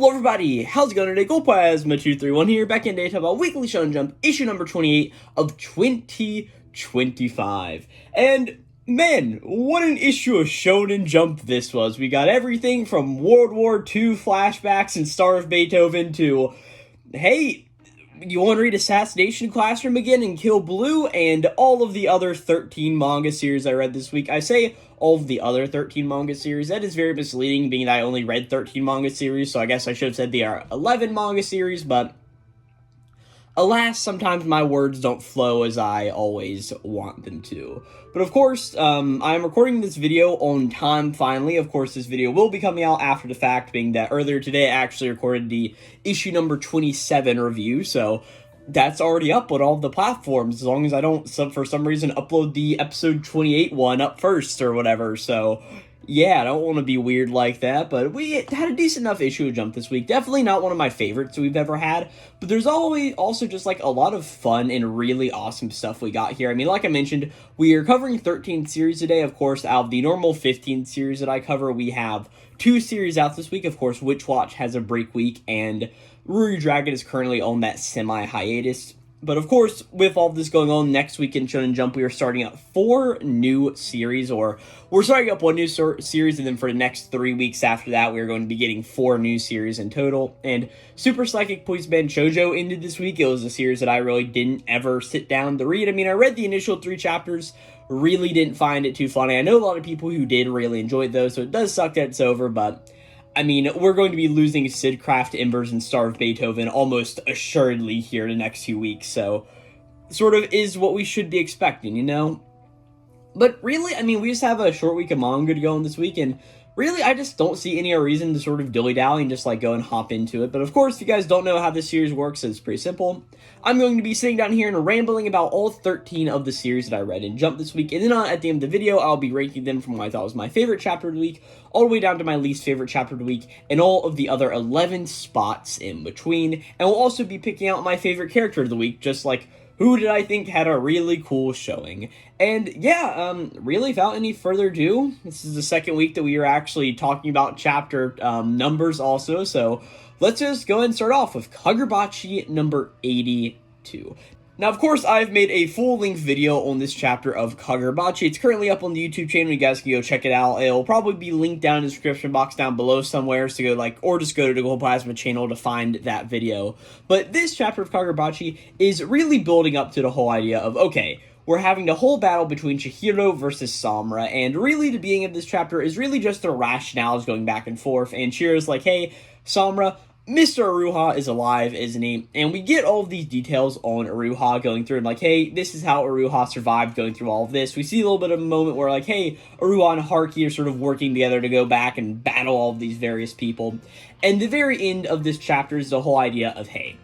Hello everybody, how's it going today? Glowplasma 231 here, back in today to talk about Weekly Shonen Jump, issue number 28 of 2025. And man, what an issue of Shonen Jump this was. We got everything from World War II flashbacks and Star of Beethoven to, hey, you want to read Assassination Classroom again and Kill Blue, and all of the other 13 manga series I read this week. I say all of the other 13 manga series. That is very misleading, being that I only read 13 manga series, so I guess I should have said there are 11 manga series, but alas, sometimes my words don't flow as I always want them to. But of course, I'm recording this video on time finally. Of course, this video will be coming out after the fact, being that earlier today I actually recorded the issue number 27 review, so that's already up on all of the platforms, as long as I don't, for some reason, upload the episode 28 one up first or whatever, so yeah, I don't want to be weird like that, but we had a decent enough issue of Jump this week. Definitely not one of my favorites we've ever had, but there's always also just like a lot of fun and really awesome stuff we got here. I mean, like I mentioned, we are covering 13 series today. Of course, out of the normal 15 series that I cover, we have 2 series out this week. Of course, Witch Watch has a break week, and Ruri Dragon is currently on that semi-hiatus. But of course, with all this going on, next week in Shonen Jump, we are starting up 4 new series, or we're starting up 1 new series, and then for the next 3 weeks after that, we're going to be getting 4 new series in total. And Super Psychic Policeman Shoujo ended this week. It was a series that I really didn't ever sit down to read. I mean, I read the initial 3 chapters, really didn't find it too funny. I know a lot of people who did really enjoy those, so it does suck that it's over, but I mean, we're going to be losing Sidcraft, Embers, and Star of Beethoven almost assuredly here in the next few weeks, so sort of is what we should be expecting, you know? But really, I mean, we just have a short week of manga to go on this week, and really, I just don't see any reason to sort of dilly-dally and just, like, go and hop into it. But of course, if you guys don't know how this series works, it's pretty simple. I'm going to be sitting down here and rambling about all 13 of the series that I read in Jump this week, and then at the end of the video, I'll be ranking them from what I thought was my favorite chapter of the week, all the way down to my least favorite chapter of the week, and all of the other 11 spots in between. And we'll also be picking out my favorite character of the week, just like who did I think had a really cool showing. And yeah, really without any further ado, this is the second week that we are actually talking about chapter numbers also, so let's just go ahead and start off with Kagurabachi number 82. Now, of course, I've made a full-length video on this chapter of Kagurabachi. It's currently up on the YouTube channel. You guys can go check it out. It'll probably be linked down in the description box down below somewhere, so go or just go to the Glowplasma channel to find that video. But this chapter of Kagurabachi is really building up to the whole idea of, okay, we're having the whole battle between Chihiro versus Samura, and really the beginning of this chapter is really just the rationales going back and forth, and Chihiro's like, hey, Samura, Mr. Aruha is alive, isn't he? And we get all of these details on Aruha going through and like, hey, this is how Aruha survived going through all of this. We see a little bit of a moment where like, hey, Aruha and Haruki are sort of working together to go back and battle all of these various people. And the very end of this chapter is the whole idea of, hey,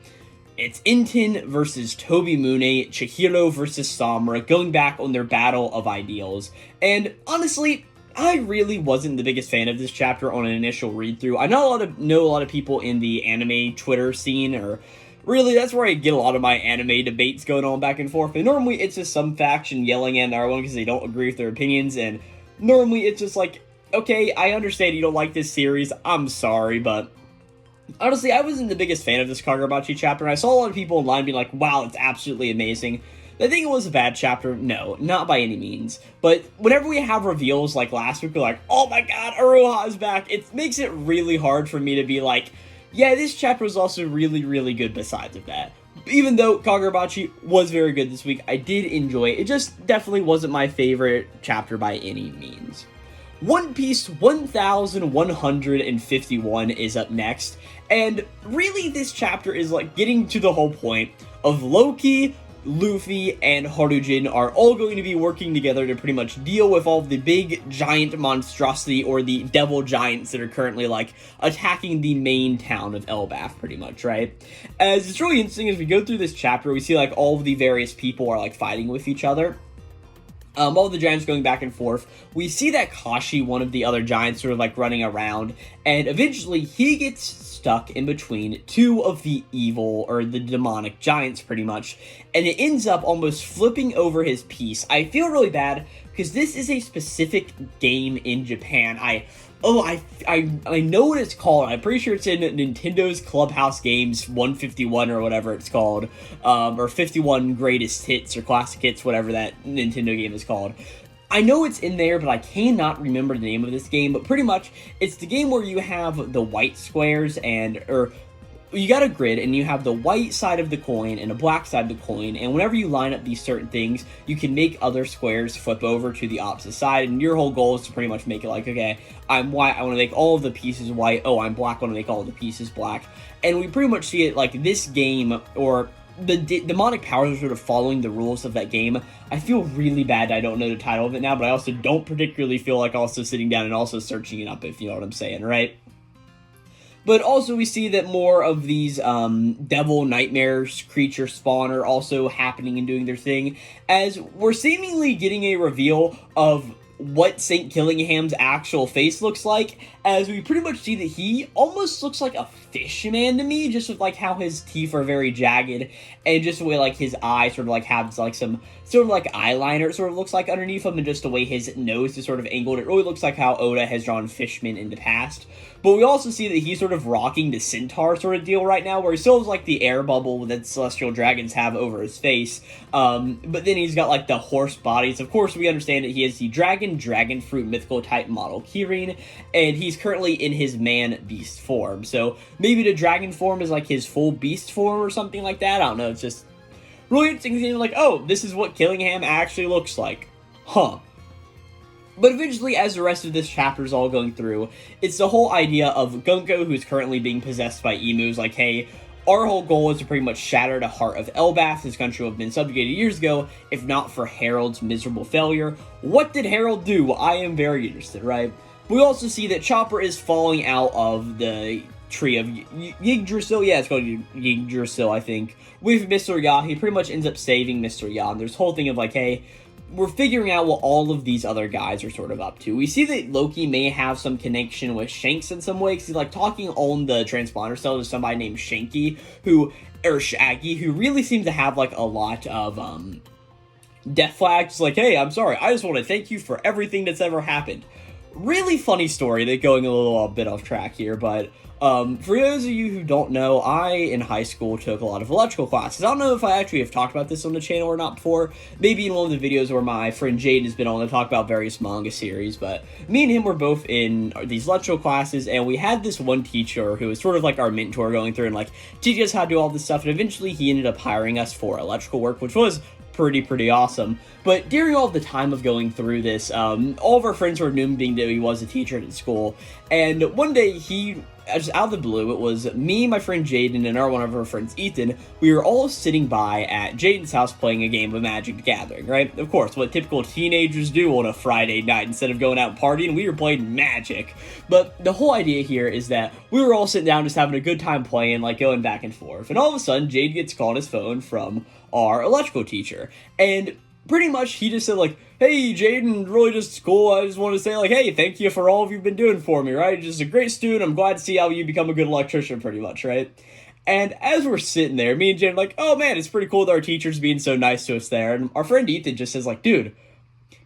it's Inten versus Tobimune, Chihiro versus Samura, going back on their battle of ideals. And honestly, I really wasn't the biggest fan of this chapter on an initial read-through. I know a lot of people in the anime Twitter scene, or really that's where I get a lot of my anime debates going on back and forth. And normally it's just some faction yelling at another one because they don't agree with their opinions. And normally it's just like, okay, I understand you don't like this series. I'm sorry, but honestly, I wasn't the biggest fan of this Kagurabachi chapter. And I saw a lot of people online being like, wow, it's absolutely amazing. I think it was a bad chapter. No, not by any means. But whenever we have reveals like last week, we're like, oh my god, Aruha is back. It makes it really hard for me to be like, yeah, this chapter was also really, really good besides of that. Even though Kagurabachi was very good this week, I did enjoy it. It just definitely wasn't my favorite chapter by any means. One Piece 1151 is up next. And really this chapter is like getting to the whole point of Loki, Luffy, and Harujin are all going to be working together to pretty much deal with all of the big giant monstrosity or the devil giants that are currently like attacking the main town of Elbaf pretty much, right? As it's really interesting as we go through this chapter, we see like all of the various people are like fighting with each other. All the giants going back and forth. We see that Kashi, one of the other giants, sort of like running around, and eventually he gets stuck in between 2 of the evil, or the demonic giants pretty much, and it ends up almost flipping over his piece. I feel really bad because this is a specific game in Japan. I Oh, I know what it's called. I'm pretty sure it's in Nintendo's Clubhouse Games 151 or whatever it's called, or 51 Greatest Hits or Classic Hits, whatever that Nintendo game is called. I know it's in there, but I cannot remember the name of this game. But pretty much, it's the game where you have the white squares or you got a grid, and you have the white side of the coin and a black side of the coin, and whenever you line up these certain things, you can make other squares flip over to the opposite side, and your whole goal is to pretty much make it like, okay, I'm white, I want to make all of the pieces white, oh, I'm black, I want to make all of the pieces black, and we pretty much see it like this game, or the demonic powers are sort of following the rules of that game. I feel really bad I don't know the title of it now, but I also don't particularly feel like also sitting down and also searching it up, if you know what I'm saying, right? But also we see that more of these devil nightmares creature spawn are also happening and doing their thing, as we're seemingly getting a reveal of what St. Killingham's actual face looks like, as we pretty much see that he almost looks like a fish man to me, just with like how his teeth are very jagged, and just the way like his eyes sort of like have like some sort of like eyeliner, it sort of looks like underneath him, and just the way his nose is sort of angled, it really looks like how Oda has drawn fishmen in the past. But we also see that he's sort of rocking the centaur sort of deal right now, where he still has like the air bubble that celestial dragons have over his face, but then he's got like the horse bodies. Of course, we understand that he is the dragon fruit mythical type model Kirin, and he's currently in his man beast form. So maybe the dragon form is like his full beast form or something like that. I don't know. It's just really interesting. Like, oh, this is what Killingham actually looks like, huh? But eventually, as the rest of this chapter is all going through, it's the whole idea of Gunko, who's currently being possessed by emus, like, hey, our whole goal is to pretty much shatter the heart of Elbaf. This country would have been subjugated years ago, if not for Harold's miserable failure. What did Harold do? I am very interested, right? We also see that Chopper is falling out of the tree of Yggdrasil. Yeah, it's called Yggdrasil, I think. With Mr. Ya, he pretty much ends up saving Mr. Ya. And there's a whole thing of like, hey, we're figuring out what all of these other guys are sort of up to. We see that Loki may have some connection with Shanks in some way, because he's like talking on the transponder cell to somebody named Shaggy, who really seems to have like a lot of death flags. Like, hey, I'm sorry, I just want to thank you for everything that's ever happened. Really funny story that going a little bit off track here, but for those of you who don't know, I, in high school, took a lot of electrical classes. I don't know if I actually have talked about this on the channel or not before. Maybe in one of the videos where my friend Jade has been on to talk about various manga series, but me and him were both in these electrical classes, and we had this one teacher who was sort of like our mentor going through and like teaching us how to do all this stuff, and eventually he ended up hiring us for electrical work, which was pretty awesome. But during all the time of going through this, all of our friends were new, being that he was a teacher at school, and one day he, just out of the blue, it was me, my friend Jaden, and one of our friends Ethan. We were all sitting by at Jaden's house playing a game of Magic the Gathering, right? Of course, what typical teenagers do on a Friday night instead of going out and partying, we were playing Magic. But the whole idea here is that we were all sitting down just having a good time playing, like going back and forth, and all of a sudden Jade gets called his phone from our electrical teacher, and pretty much he just said like, hey, Jaden, really just cool, I just want to say like, hey, thank you for all you've been doing for me, right? Just a great student, I'm glad to see how you become a good electrician, pretty much, right? And as we're sitting there, me and Jaden are like, oh man, it's pretty cool that our teacher's being so nice to us there, and our friend Ethan just says like, dude,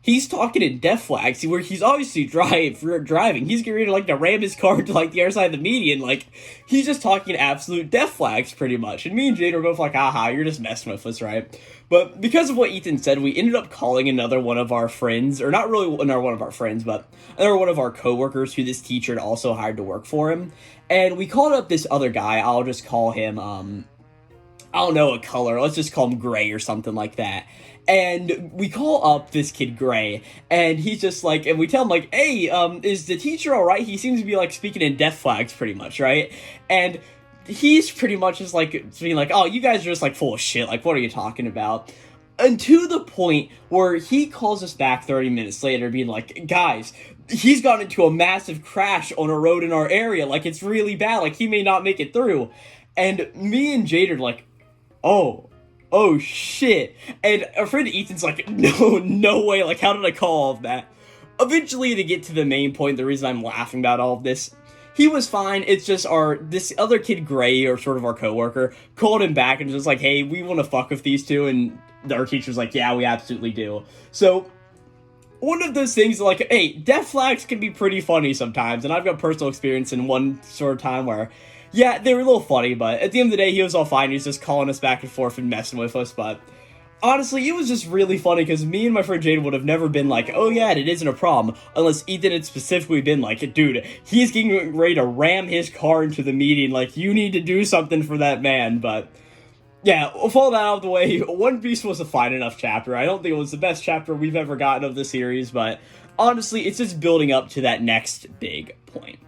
he's talking in death flags, where he's obviously driving. He's getting ready to, like, to ram his car to, like, the other side of the median. Like, he's just talking absolute death flags, pretty much. And me and Jade were both like, aha, you're just messing with us, right? But because of what Ethan said, we ended up calling another one of our friends, or not really another one of our friends, but another one of our coworkers who this teacher had also hired to work for him. And we called up this other guy. I'll just call him, I don't know a color. Let's just call him Gray or something like that. And we call up this kid Gray, and he's just like, and we tell him like, hey, is the teacher all right? He seems to be like speaking in death flags pretty much, right? And he's pretty much just like being like, oh, you guys are just like full of shit. Like, what are you talking about? And to the point where he calls us back 30 minutes later being like, guys, he's gotten into a massive crash on a road in our area. Like, it's really bad. Like, he may not make it through. And me and Jade are like, oh shit. And our friend Ethan's like, no way, like, how did I call all of that? Eventually, to get to the main point, the reason I'm laughing about all of this, he was fine. It's just this other kid Gray, or sort of our coworker, called him back and was just like, hey, we want to fuck with these two, and our teacher's like, yeah, we absolutely do. So one of those things like, hey, death flags can be pretty funny sometimes, and I've got personal experience in one sort of time where, yeah, they were a little funny, but at the end of the day, he was all fine. He was just calling us back and forth and messing with us, but honestly, it was just really funny because me and my friend Jada would have never been like, oh yeah, it isn't a problem, unless Ethan had specifically been like, dude, he's getting ready to ram his car into the meeting, like, you need to do something for that man. But yeah, with all that out of the way, One Piece was a fine enough chapter. I don't think it was the best chapter we've ever gotten of the series, but honestly, it's just building up to that next big point.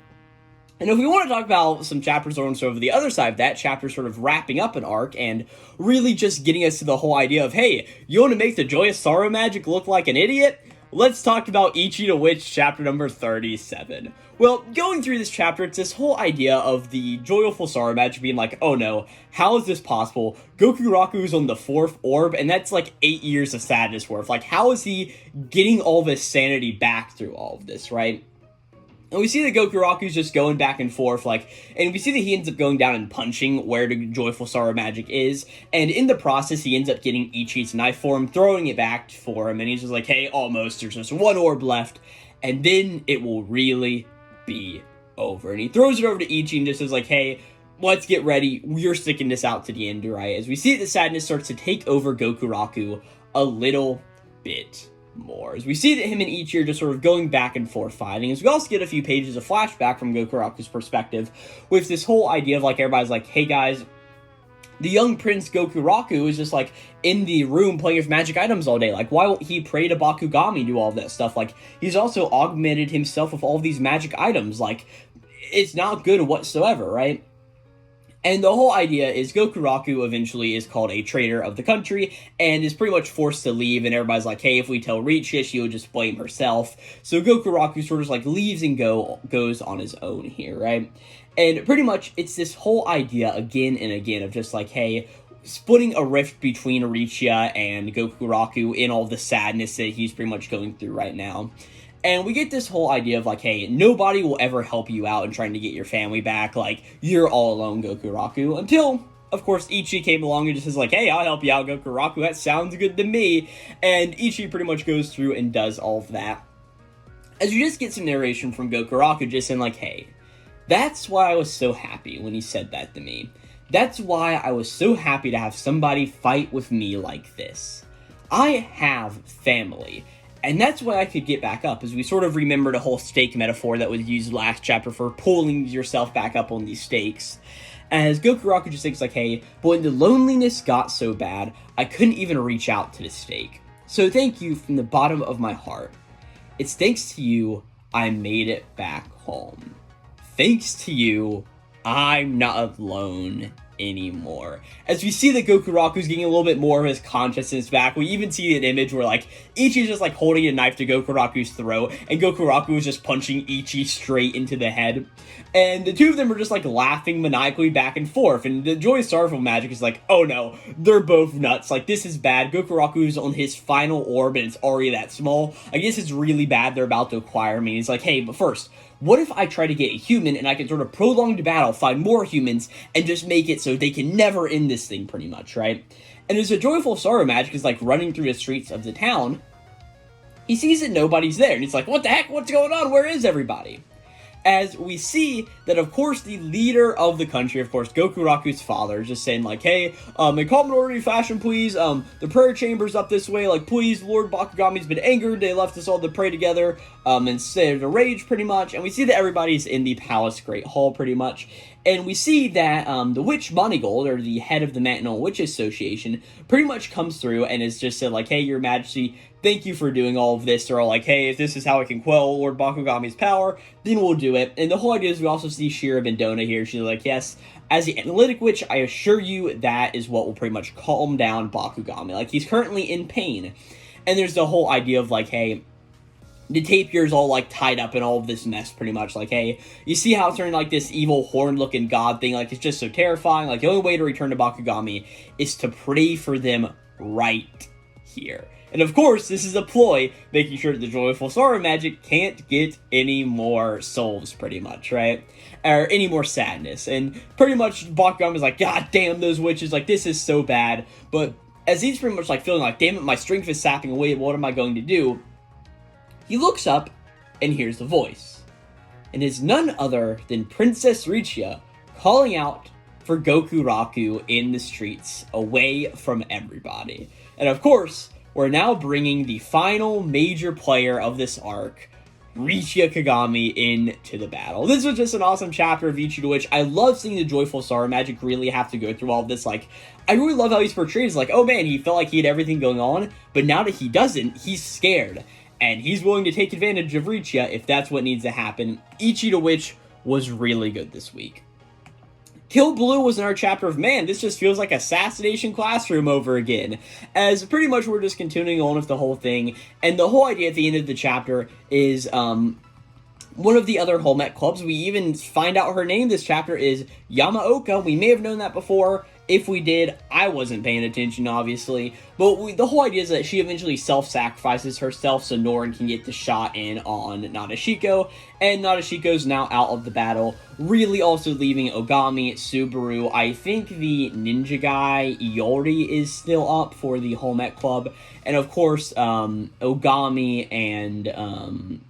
And if we want to talk about some chapters on over the other side of that, chapter sort of wrapping up an arc and really just getting us to the whole idea of, hey, you want to make the Joyous Sorrow Magic look like an idiot? Let's talk about Ichi to Witch, chapter number 37. Well, going through this chapter, it's this whole idea of the Joyful Sorrow Magic being like, oh no, how is this possible? Gokuraku's on the 4th orb, and that's like 8 years of sadness worth. Like, how is he getting all this sanity back through all of this, right? And we see that Gokuraku's just going back and forth, like, and we see that he ends up going down and punching where the Joyful Sorrow Magic is, and in the process, he ends up getting Ichi's knife for him, throwing it back for him, and he's just like, hey, almost, there's just one orb left, and then it will really be over. And he throws it over to Ichi and just says, like, hey, let's get ready, we're sticking this out to the end, right? As we see that the sadness starts to take over Gokuraku a little bit more, as we see that him and Ichi are just sort of going back and forth fighting, as we also get a few pages of flashback from Gokuraku's perspective, with this whole idea of, like, everybody's like, hey guys, the young Prince Gokuraku is just, like, in the room playing with magic items all day, like, why won't he pray to Bakugami, do all of that stuff? Like, he's also augmented himself with all of these magic items, like, it's not good whatsoever, right? And the whole idea is Gokuraku eventually is called a traitor of the country and is pretty much forced to leave, and everybody's like, hey, if we tell Richa, she'll just blame herself. So Gokuraku sort of like leaves and goes on his own here, right? And pretty much it's this whole idea again and again of just like, hey, splitting a rift between Richa and Gokuraku in all the sadness that he's pretty much going through right now. And we get this whole idea of like, hey, nobody will ever help you out in trying to get your family back. Like, you're all alone, Gokuraku. Until, of course, Ichi came along and just says like, hey, I'll help you out, Gokuraku. That sounds good to me. And Ichi pretty much goes through and does all of that. As you just get some narration from Gokuraku just saying like, hey, that's why I was so happy when he said that to me. That's why I was so happy to have somebody fight with me like this. I have family. And that's why I could get back up, as we sort of remembered a whole stake metaphor that was used last chapter for pulling yourself back up on these stakes. As Gokuraku just thinks like, hey, but when the loneliness got so bad, I couldn't even reach out to the stake. So thank you from the bottom of my heart. It's thanks to you, I made it back home. Thanks to you, I'm not alone anymore. As we see that Gokuraku's getting a little bit more of his consciousness back, we even see an image where like Ichi's just like holding a knife to Gokuraku's throat, and Gokuraku is just punching Ichi straight into the head. And the two of them are just like laughing maniacally back and forth, and the Joyous Sorrowful Magic is like, oh no, they're both nuts, like this is bad. Gokuraku's on his final orb and it's already that small. I guess it's really bad, they're about to acquire me. He's like, hey, but first, what if I try to get a human and I can sort of prolong the battle, find more humans, and just make it so they can never end this thing, pretty much, right? And as the Joyful Sorrow Magic is like running through the streets of the town, he sees that nobody's there, and he's like, what the heck, what's going on, where is everybody? As we see that, of course, the leader of the country, of course, Gokuraku's father, is just saying, like, hey, in common orderly fashion, please, the prayer chamber's up this way, like, please, Lord Bakugami's been angered, they left us all to pray together, and state of rage, pretty much, and we see that everybody's in the Palace Great Hall, pretty much, and we see that, the Witch Monegold, or the head of the Mantinal Witch Association, pretty much comes through and is just said, like, hey, Your Majesty, thank you for doing all of this. They're all like, hey, if this is how I can quell Lord Bakugami's power, then we'll do it. And the whole idea is we also see Shira Bendona here. She's like, yes, as the Analytic Witch, I assure you that is what will pretty much calm down Bakugami. Like, he's currently in pain. And there's the whole idea of like, hey, the tapir's all like tied up in all of this mess, pretty much. Like, hey, you see how it's turning like this evil horn-looking god thing? Like, it's just so terrifying. Like, the only way to return to Bakugami is to pray for them right here. And of course, this is a ploy, making sure that the Joyful Sorrow Magic can't get any more souls, pretty much, right? Or any more sadness. And pretty much, Bakugami is like, god damn those witches, like, this is so bad. But as he's pretty much like feeling like, damn it, my strength is sapping away, what am I going to do? He looks up and hears the voice. And is none other than Princess Richiya calling out for Goku Raku in the streets, away from everybody. And of course, we're now bringing the final major player of this arc, Richiya Kagami, into the battle. This was just an awesome chapter of Ichi, to which I love seeing the joyful Star Magic really have to go through all of this. Like, I really love how he's portrayed as like, oh man, he felt like he had everything going on, but now that he doesn't, he's scared. And he's willing to take advantage of Richiya if that's what needs to happen. Ichi, to which was really good this week. Kill Blue was in our chapter of, man, this just feels like Assassination Classroom over again, as pretty much we're just continuing on with the whole thing, and the whole idea at the end of the chapter is, one of the other home ec clubs, we even find out her name this chapter is Yamaoka. We may have known that before. If we did, I wasn't paying attention, obviously. But the whole idea is that she eventually self-sacrifices herself so Norin can get the shot in on Nadeshiko. And Nadeshiko's now out of the battle, really also leaving Ogami, Subaru. I think the ninja guy, Iori, is still up for the home ec club. And of course, Ogami and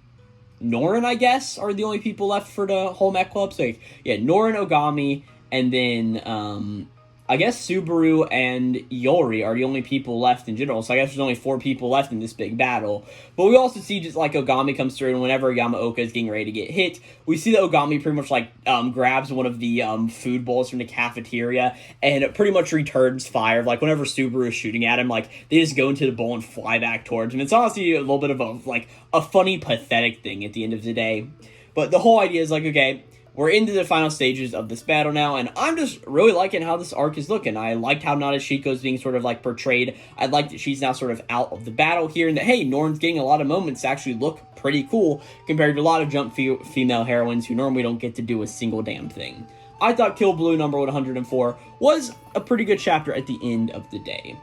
Norin, I guess, are the only people left for the home ec club. So, yeah, Norin, Ogami, and then, I guess Subaru and Iori are the only people left in general, so I guess there's only 4 people left in this big battle. But we also see just like Ogami comes through, and whenever Yamaoka is getting ready to get hit, we see that Ogami pretty much like grabs one of the food bowls from the cafeteria, and it pretty much returns fire. Like whenever Subaru is shooting at him, like they just go into the bowl and fly back towards him. It's honestly a little bit of a funny, pathetic thing at the end of the day. But the whole idea is like, okay, we're into the final stages of this battle now, and I'm just really liking how this arc is looking. I liked how Nadeshiko is being sort of like portrayed. I like that she's now sort of out of the battle here, and that, hey, Norin's getting a lot of moments to actually look pretty cool compared to a lot of Jump female heroines who normally don't get to do a single damn thing. I thought Kill Blue number 104 was a pretty good chapter at the end of the day.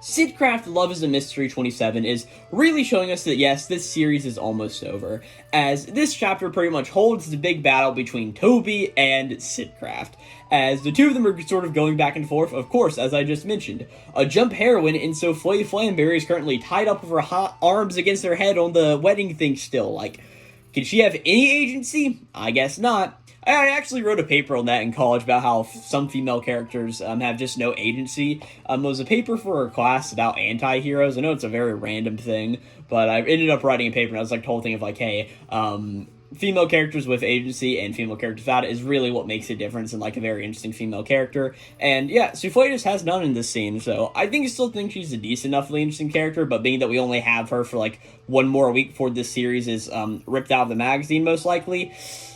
Sidcraft Love is a Mystery 27 is really showing us that, yes, this series is almost over, as this chapter pretty much holds the big battle between Toby and Sidcraft, as the two of them are sort of going back and forth. Of course, as I just mentioned, a Jump heroine in Souffle Flamberry is currently tied up with her hot arms against her head on the wedding thing still. Like, can she have any agency? I guess not. I actually wrote a paper on that in college about how some female characters have just no agency. It was a paper for a class about anti-heroes. I know it's a very random thing, but I ended up writing a paper, and I was like the whole thing of like, hey, female characters with agency and female characters without it is really what makes a difference in like a very interesting female character. And yeah, Souffle just has none in this scene, so I still think she's a decent enoughly interesting character, but being that we only have her for like one more week before this series is ripped out of the magazine most likely,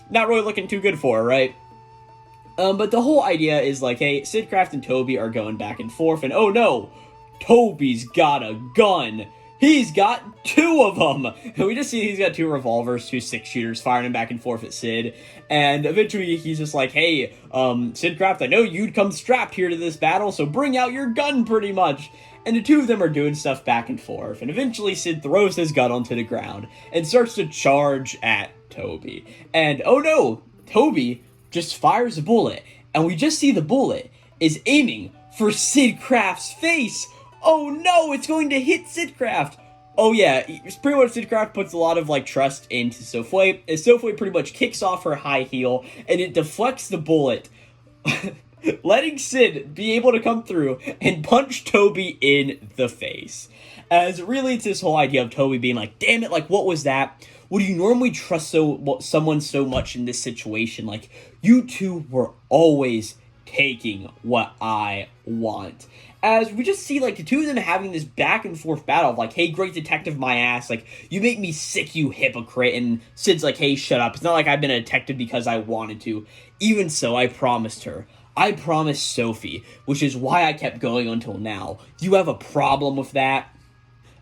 not really looking too good for her, right? But the whole idea is like, hey, Sidcraft and Toby are going back and forth, and oh no, Toby's got a gun. He's got 2 of them. And we just see he's got 2 revolvers, 2 6-shooters, firing him back and forth at Sid. And eventually he's just like, hey, Sidcraft, I know you'd come strapped here to this battle, so bring out your gun, pretty much. And the 2 of them are doing stuff back and forth. And eventually Sid throws his gun onto the ground and starts to charge at Toby. And oh no, Toby just fires a bullet. And we just see the bullet is aiming for Sidcraft's face. Oh no, it's going to hit Sidcraft. Oh yeah, it's pretty much Sidcraft puts a lot of like trust into Souffle, as Souffle pretty much kicks off her high heel, and it deflects the bullet, letting Sid be able to come through and punch Toby in the face. As really it's this whole idea of Toby being like, damn it, like what was that? Would you normally trust someone so much in this situation? Like, you two were always taking what I want. As we just see, like, the 2 of them having this back and forth battle of, like, hey, great detective, my ass, like, you make me sick, you hypocrite, and Sid's like, hey, shut up, it's not like I've been a detective because I wanted to. Even so, I promised her. I promised Sophie, which is why I kept going until now. Do you have a problem with that?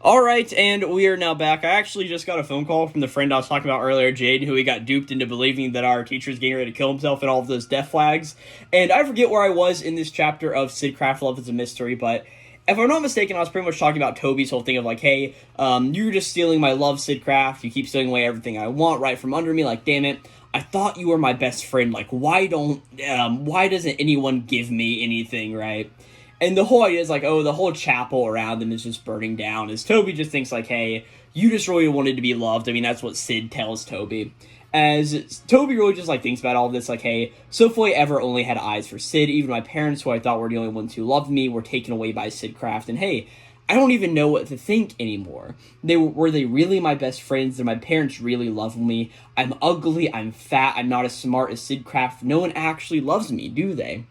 Alright, and we are now back. I actually just got a phone call from the friend I was talking about earlier, Jade, who he got duped into believing that our teacher is getting ready to kill himself and all of those death flags. And I forget where I was in this chapter of Sidcraft Love is a Mystery, but if I'm not mistaken, I was pretty much talking about Toby's whole thing of like, hey, you're just stealing my love, Sidcraft. You keep stealing away everything I want right from under me. Like, damn it. I thought you were my best friend. Like, why doesn't anyone give me anything, right? And the whole idea is like, oh, the whole chapel around them is just burning down, as Toby just thinks like, hey, you just really wanted to be loved. I mean, that's what Sid tells Toby. As Toby really just like thinks about all this, like, hey, Sofoi ever only had eyes for Sid. Even my parents, who I thought were the only ones who loved me, were taken away by Sidcraft. And hey, I don't even know what to think anymore. Were they really my best friends? Did my parents really love me? I'm ugly, I'm fat, I'm not as smart as Sidcraft. No one actually loves me, do they?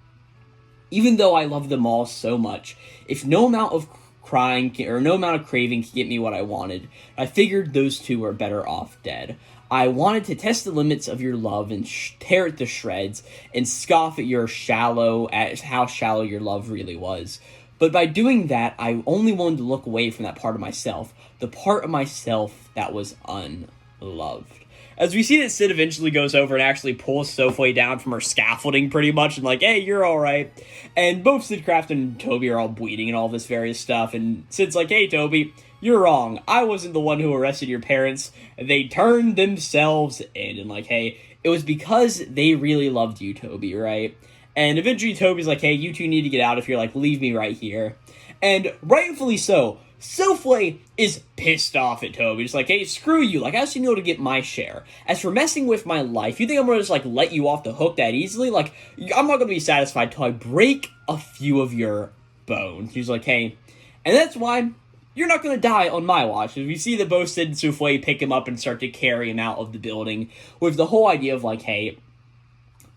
Even though I love them all so much, if no amount of crying or no amount of craving can get me what I wanted, I figured those two were better off dead. I wanted to test the limits of your love and tear it to shreds and scoff at how shallow your love really was. But by doing that, I only wanted to look away from that part of myself, the part of myself that was unloved. As we see that Sid eventually goes over and actually pulls Sofoi down from her scaffolding pretty much and like, hey, you're alright. And both Sidcraft and Toby are all bleeding and all this various stuff. And Sid's like, hey, Toby, you're wrong. I wasn't the one who arrested your parents. They turned themselves in. And like, hey, it was because they really loved you, Toby, right? And eventually Toby's like, hey, you two need to get out if you're like, leave me right here. And rightfully so, Sofoi is pissed off at Toby. Just like, hey, screw you. Like, I just need to get my share. As for messing with my life, you think I'm gonna just, like, let you off the hook that easily? Like, I'm not gonna be satisfied till I break a few of your bones. He's like, hey, and that's why you're not gonna die on my watch. As we see that both Sid and Sofoi pick him up and start to carry him out of the building with the whole idea of, like, hey,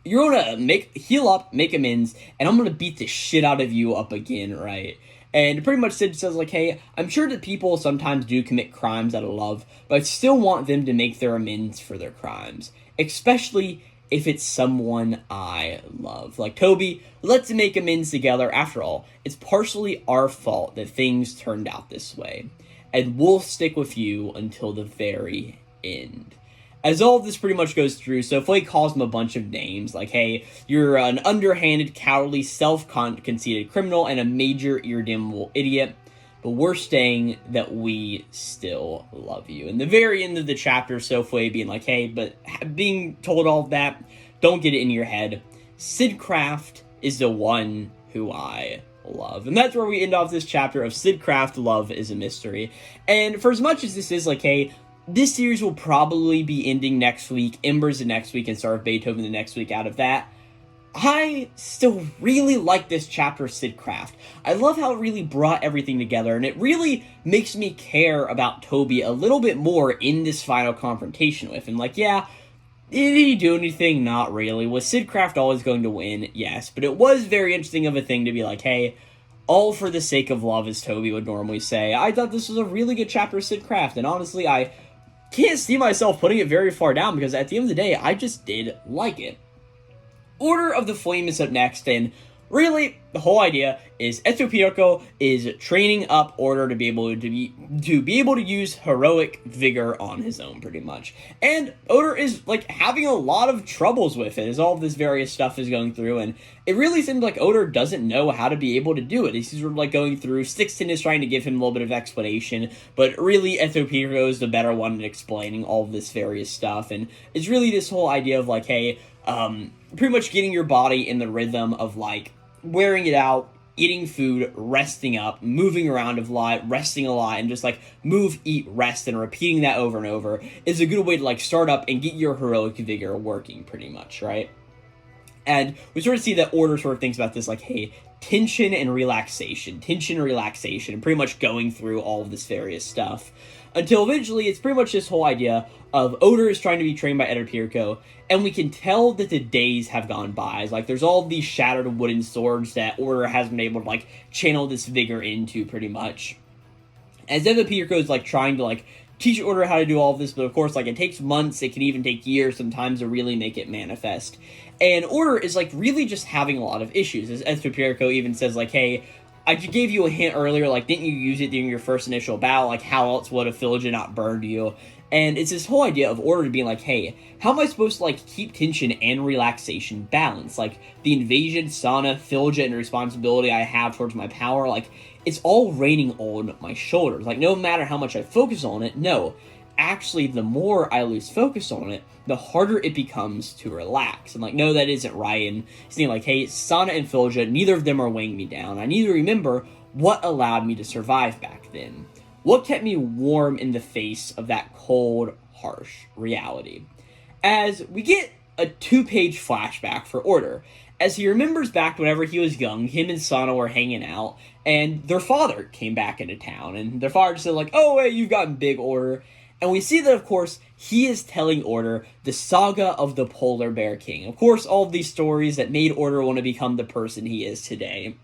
you're gonna heal up, make amends, and I'm gonna beat the shit out of you up again, right? And pretty much Sid says, like, hey, I'm sure that people sometimes do commit crimes out of love, but I still want them to make their amends for their crimes. Especially if it's someone I love. Like, Toby, let's make amends together. After all, it's partially our fault that things turned out this way. And we'll stick with you until the very end. As all of this pretty much goes through, Sofoi calls him a bunch of names, like, hey, you're an underhanded, cowardly, self-conceited criminal and a major, irredeemable idiot, but we're saying that we still love you. And the very end of the chapter, Sofoi being like, hey, but being told all of that, don't get it in your head. Sidcraft is the one who I love. And that's where we end off this chapter of Sidcraft Love is a Mystery. And for as much as this is like, hey, this series will probably be ending next week, Embers the next week, and Star of Beethoven the next week out of that, I still really like this chapter of Sidcraft. I love how it really brought everything together, and it really makes me care about Toby a little bit more in this final confrontation with him. Like, yeah, did he do anything? Not really. Was Sidcraft always going to win? Yes, but it was very interesting of a thing to be like, hey, all for the sake of love, as Toby would normally say. I thought this was a really good chapter of Sidcraft, and honestly, I can't see myself putting it very far down because at the end of the day, I just did like it. Order of the Flame is up next, and really, the whole idea is Etopirko is training up Order to be able to use heroic vigor on his own, pretty much. And Order is like having a lot of troubles with it as all of this various stuff is going through, and it really seems like Order doesn't know how to be able to do it. He's sort of like going through. Sixton is trying to give him a little bit of explanation, but really Etopirko is the better one at explaining all of this various stuff, and it's really this whole idea of like, hey, pretty much getting your body in the rhythm of like wearing it out, eating food, resting up, moving around a lot, resting a lot, and just like move, eat, rest, and repeating that over and over is a good way to like start up and get your heroic vigor working pretty much, right? And we sort of see that Order sort of thinks about this like, hey, tension and relaxation, and pretty much going through all of this various stuff. Until eventually, it's pretty much this whole idea of Order is trying to be trained by Etopirko, and we can tell that the days have gone by. It's like, there's all these shattered wooden swords that Order has been able to, like, channel this vigor into, pretty much. As Etopirko is, like, trying to, like, teach Order how to do all of this, but of course, like, it takes months, it can even take years sometimes to really make it manifest. And Order is, like, really just having a lot of issues, as Etopirko even says, like, hey, I gave you a hint earlier, like, didn't you use it during your first initial battle? Like, how else would a Philja not burned you? And it's this whole idea of Order being like, hey, how am I supposed to, like, keep tension and relaxation balanced? Like, the invasion, sauna, Philja, and responsibility I have towards my power, like, it's all raining on my shoulders. Like, no matter how much I focus on it, no. actually, the more I lose focus on it, the harder it becomes to relax. I'm like, no, that isn't right. And he's thinking like, hey, Sana and Fulja, neither of them are weighing me down. I need to remember what allowed me to survive back then. What kept me warm in the face of that cold, harsh reality. As we get a 2-page flashback for Order, as he remembers back whenever he was young, him and Sana were hanging out, and their father came back into town, and their father just said like, oh, hey, you've gotten big, Order. And we see that, of course, he is telling Order the saga of the Polar Bear King. Of course, all of these stories that made Order want to become the person he is today.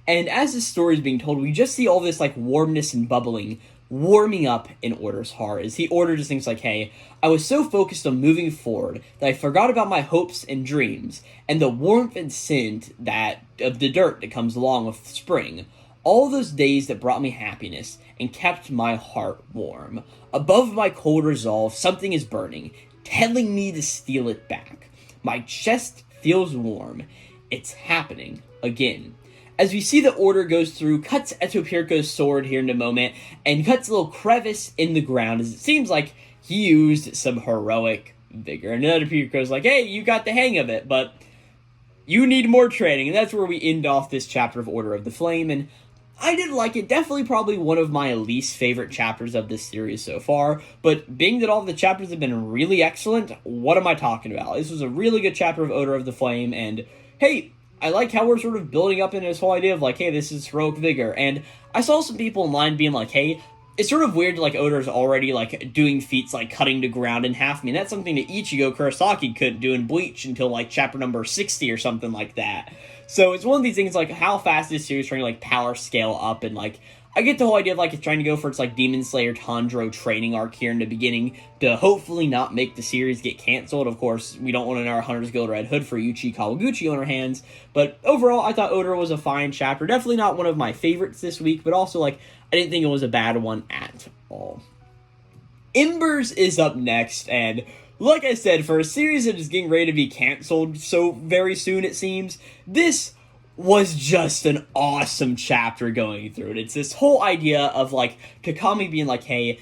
And as this story is being told, we just see all this, like, warmness and bubbling warming up in Order's heart. As Order just thinks like, hey, I was so focused on moving forward that I forgot about my hopes and dreams, and the warmth and scent of the dirt that comes along with spring. All those days that brought me happiness and kept my heart warm. Above my cold resolve, something is burning, telling me to steal it back. My chest feels warm. It's happening again. As we see the Order goes through, cuts Etopirco's sword here in a moment, and cuts a little crevice in the ground, as it seems like he used some heroic vigor. And Etopirco's like, hey, you got the hang of it, but you need more training. And that's where we end off this chapter of Order of the Flame, and I did like it. Definitely probably one of my least favorite chapters of this series so far, but being that all of the chapters have been really excellent, what am I talking about? This was a really good chapter of Order of the Flame, and hey, I like how we're sort of building up into this whole idea of like, hey, this is heroic vigor, and I saw some people online being like, hey, it's sort of weird like Oda's already like doing feats like cutting the ground in half. I mean, that's something that Ichigo Kurosaki couldn't do in Bleach until like chapter number 60 or something like that. So it's one of these things like how fast this series trying to like power scale up, and like I get the whole idea of like it's trying to go for its like Demon Slayer Tanjiro training arc here in the beginning to hopefully not make the series get canceled. Of course, we don't want another Hunter's Guild Red Hood for Yuchi Kawaguchi on our hands, but overall I thought Oda was a fine chapter. Definitely not one of my favorites this week, but also like I didn't think it was a bad one at all. Embers is up next, and like I said, for a series that is getting ready to be canceled so very soon it seems, this was just an awesome chapter going through it. It's this whole idea of like Takami being like, hey,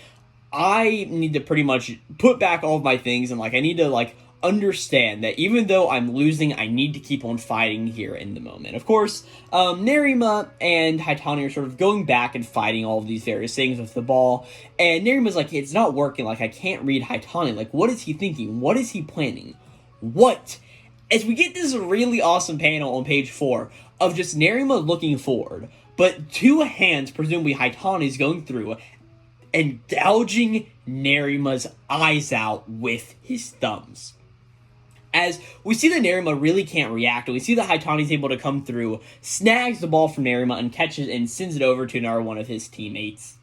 I need to pretty much put back all of my things, and like I need to like understand that even though I'm losing, I need to keep on fighting here in the moment. Of course, Nerima and Haitani are sort of going back and fighting all of these various things with the ball, and Nerima's like, it's not working, like I can't read Haitani, like what is he thinking, what is he planning, what? As we get this really awesome panel on page 4 of just Nerima looking forward, but two hands, presumably Haitani's, going through and gouging Nerima's eyes out with his thumbs. As we see that Nerima really can't react, and we see that Haitani's able to come through, snags the ball from Nerima, and catches it and sends it over to another one of his teammates.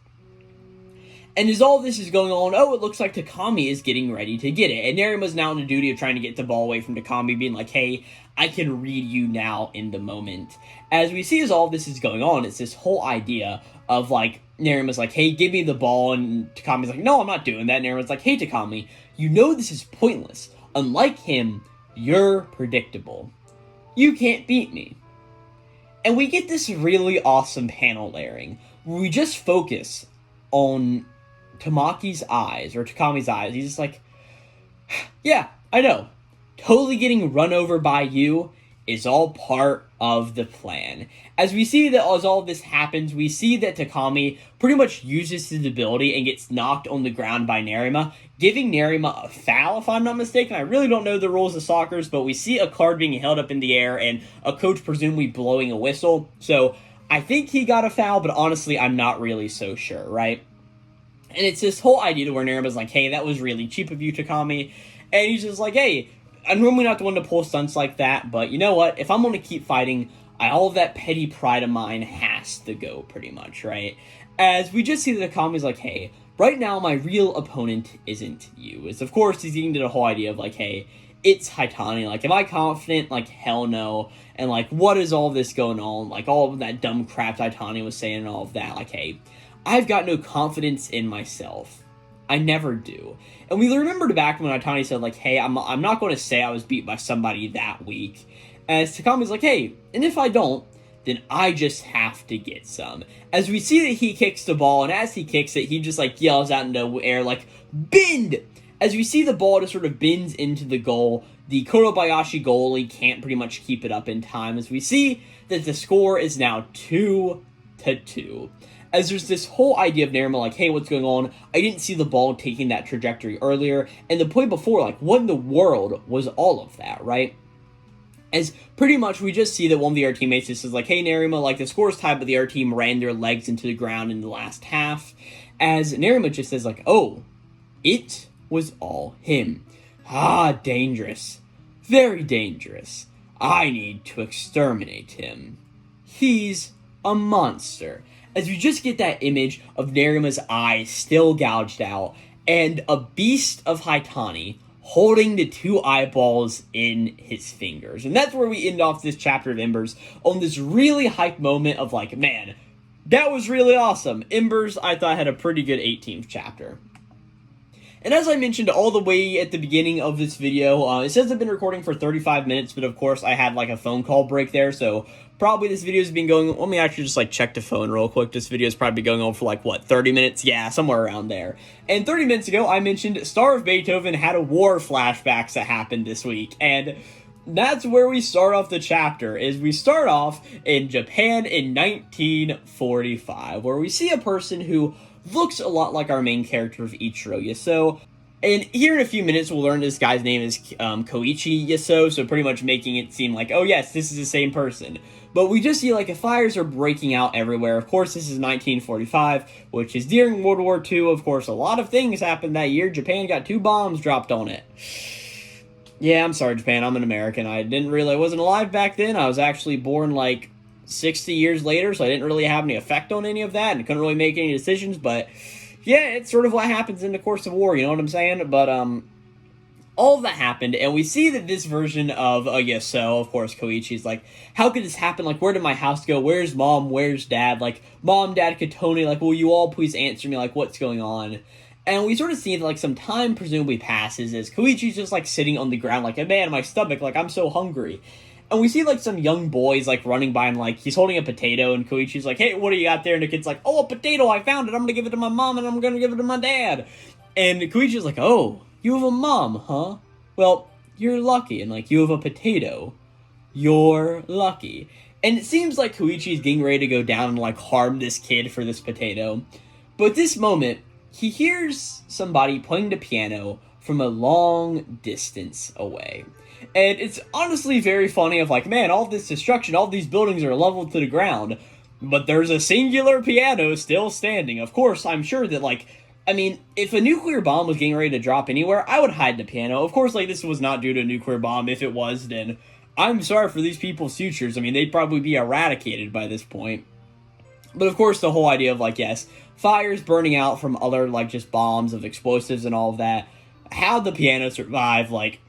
And as all this is going on, it looks like Takami is getting ready to get it. And Nerima's now on the duty of trying to get the ball away from Takami, being like, hey, I can read you now in the moment. As we see as all this is going on, it's this whole idea of like, Nerima's like, hey, give me the ball, and Takami's like, no, I'm not doing that. And Nerima's like, hey, Takami, you know this is pointless. Unlike him, you're predictable. You can't beat me. And we get this really awesome panel layering where we just focus on Tamaki's eyes, or Takami's eyes. He's just like, yeah, I know. Totally getting run over by you is all part of the plan. As we see that as all this happens, we see that Takami pretty much uses his ability and gets knocked on the ground by Nerima, giving Nerima a foul, if I'm not mistaken. I really don't know the rules of soccer, but we see a card being held up in the air and a coach presumably blowing a whistle. So I think he got a foul, but honestly, I'm not really so sure, right? And it's this whole idea to where Nerima's like, hey, that was really cheap of you, Takami. And he's just like, hey, I'm normally not the one to pull stunts like that, but you know what? If I'm going to keep fighting, all of that petty pride of mine has to go, pretty much, right? As we just see that Takami's like, hey, right now my real opponent isn't you. As of course he's getting to the whole idea of like, hey, it's Haitani. Like, am I confident? Like, hell no. And like, what is all this going on? Like, all of that dumb crap Haitani was saying and all of that. Like, hey, I've got no confidence in myself. I never do. And we remembered back when Haitani said, like, hey, I'm not going to say I was beat by somebody that weak. As Takami's like, hey, and if I don't, then I just have to get some. As we see that he kicks the ball, and as he kicks it, he just, like, yells out into the air, like, bend! As we see the ball just sort of bends into the goal, the Kurobayashi goalie can't pretty much keep it up in time, as we see that the score is now 2-2. As there's this whole idea of Nerima, like, hey, what's going on? I didn't see the ball taking that trajectory earlier, and the play before, like, what in the world was all of that, right? As pretty much we just see that one of the other teammates just says, like, hey, Nerima, like, the score's tied, but the other team ran their legs into the ground in the last half. As Nerima just says, like, oh, it was all him. Ah, dangerous. Very dangerous. I need to exterminate him. He's a monster. As we just get that image of Nerima's eyes still gouged out, and a beast of Haitani holding the two eyeballs in his fingers. And that's where we end off this chapter of Embers, on this really hype moment of, like, man, that was really awesome. Embers, I thought, had a pretty good 18th chapter. And as I mentioned all the way at the beginning of this video, it says I've been recording for 35 minutes, but of course I had, like, a phone call break there, so probably this video has been going, let me actually just, like, check the phone real quick. This video is probably going on for, like, what, 30 minutes? Yeah, somewhere around there. And 30 minutes ago, I mentioned Star of Beethoven had a war flashbacks that happened this week, and that's where we start off the chapter, is we start off in Japan in 1945, where we see a person who looks a lot like our main character of Ichiro Yaso. And here in a few minutes, we'll learn this guy's name is Koichi Yaso, so pretty much making it seem like, oh yes, this is the same person. But we just see, like, fires are breaking out everywhere. Of course, this is 1945, which is during World War II. Of course, a lot of things happened that year. Japan got 2 bombs dropped on it. Yeah, I'm sorry, Japan. I'm an American. I wasn't alive back then. I was actually born, like, 60 years later, so I didn't really have any effect on any of that, and couldn't really make any decisions, but yeah, it's sort of what happens in the course of war, you know what I'm saying? But, all of that happened, and we see that this version of Yaso, of course, Koichi's like, how could this happen? Like, where did my house go? Where's mom? Where's dad? Like, mom, dad, Katone, like, will you all please answer me? Like, what's going on? And we sort of see that, like, some time presumably passes as Koichi's just, like, sitting on the ground, like, man, my stomach, like, I'm so hungry. And we see, like, some young boys, like, running by and, like, he's holding a potato, and Koichi's like, hey, what do you got there? And the kid's like, oh, a potato, I found it, I'm gonna give it to my mom, and I'm gonna give it to my dad. And Koichi's like, oh, you have a mom, huh? Well, you're lucky, and, like, you have a potato. You're lucky. And it seems like Koichi's getting ready to go down and, like, harm this kid for this potato. But at this moment, he hears somebody playing the piano from a long distance away. And it's honestly very funny of, like, man, all this destruction, all these buildings are leveled to the ground, but there's a singular piano still standing. Of course, I'm sure that, like, I mean, if a nuclear bomb was getting ready to drop anywhere, I would hide the piano. Of course, like, this was not due to a nuclear bomb. If it was, then I'm sorry for these people's futures. I mean, they'd probably be eradicated by this point. But of course, the whole idea of, like, yes, fires burning out from other, like, just bombs of explosives and all of that, how'd the piano survive? Like,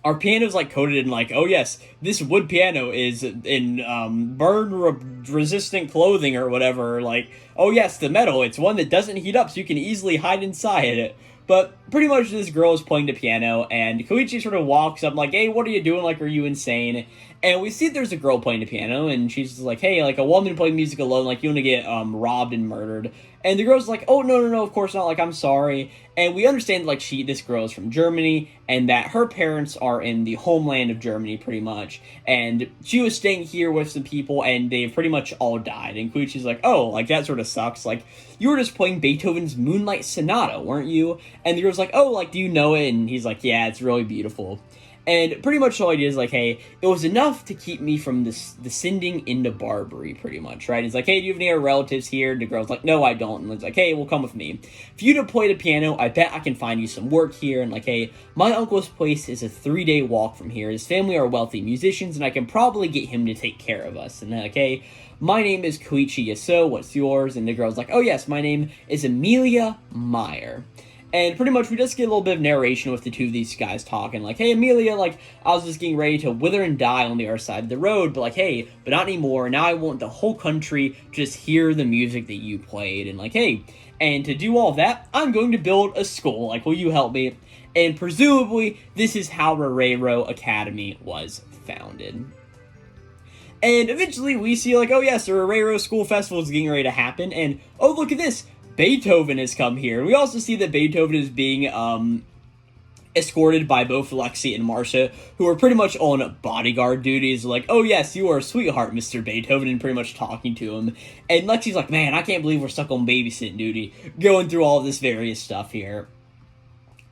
our piano's, like, coated in, like, oh yes, this wood piano is in burn-resistant clothing or whatever. Like, oh yes, the metal, it's one that doesn't heat up, so you can easily hide inside it. But pretty much this girl is playing the piano, and Koichi sort of walks up like, hey, what are you doing? Like, are you insane? And we see there's a girl playing the piano, and she's just like, hey, like, a woman playing music alone, like, you want to get robbed and murdered. And the girl's like, oh, no, of course not, like, I'm sorry. And we understand, like, this girl is from Germany, and that her parents are in the homeland of Germany, pretty much. And she was staying here with some people, and they've pretty much all died. And Koichi's like, oh, like, that sort of sucks. Like, you were just playing Beethoven's Moonlight Sonata, weren't you? And the girl's like, oh, like, do you know it? And he's like, yeah, it's really beautiful. And pretty much the whole idea is like, hey, it was enough to keep me from descending into Barbary, pretty much, right? He's like, hey, do you have any other relatives here? And the girl's like, no, I don't. And he's like, hey, well, come with me. For you to play the piano, I bet I can find you some work here. And like, hey, my uncle's place is a 3-day walk from here. His family are wealthy musicians, and I can probably get him to take care of us. And like, hey, my name is Koichi Yaso, what's yours? And the girl's like, oh yes, my name is Amelia Meyer. And pretty much we just get a little bit of narration with the two of these guys talking, like, hey, Amelia, like, I was just getting ready to wither and die on the other side of the road, but like, hey, but not anymore, now I want the whole country to just hear the music that you played, and like, hey, and to do all of that, I'm going to build a school, like, will you help me? And presumably, this is how Rarero Academy was founded. And eventually we see like, oh yes, the Herrero School Festival is getting ready to happen, and oh look at this, Beethoven has come here. We also see that Beethoven is being escorted by both Lexi and Marcia, who are pretty much on bodyguard duties, like, oh yes, you are a sweetheart, Mr. Beethoven, and pretty much talking to him. And Lexi's like, man, I can't believe we're stuck on babysitting duty, going through all this various stuff here.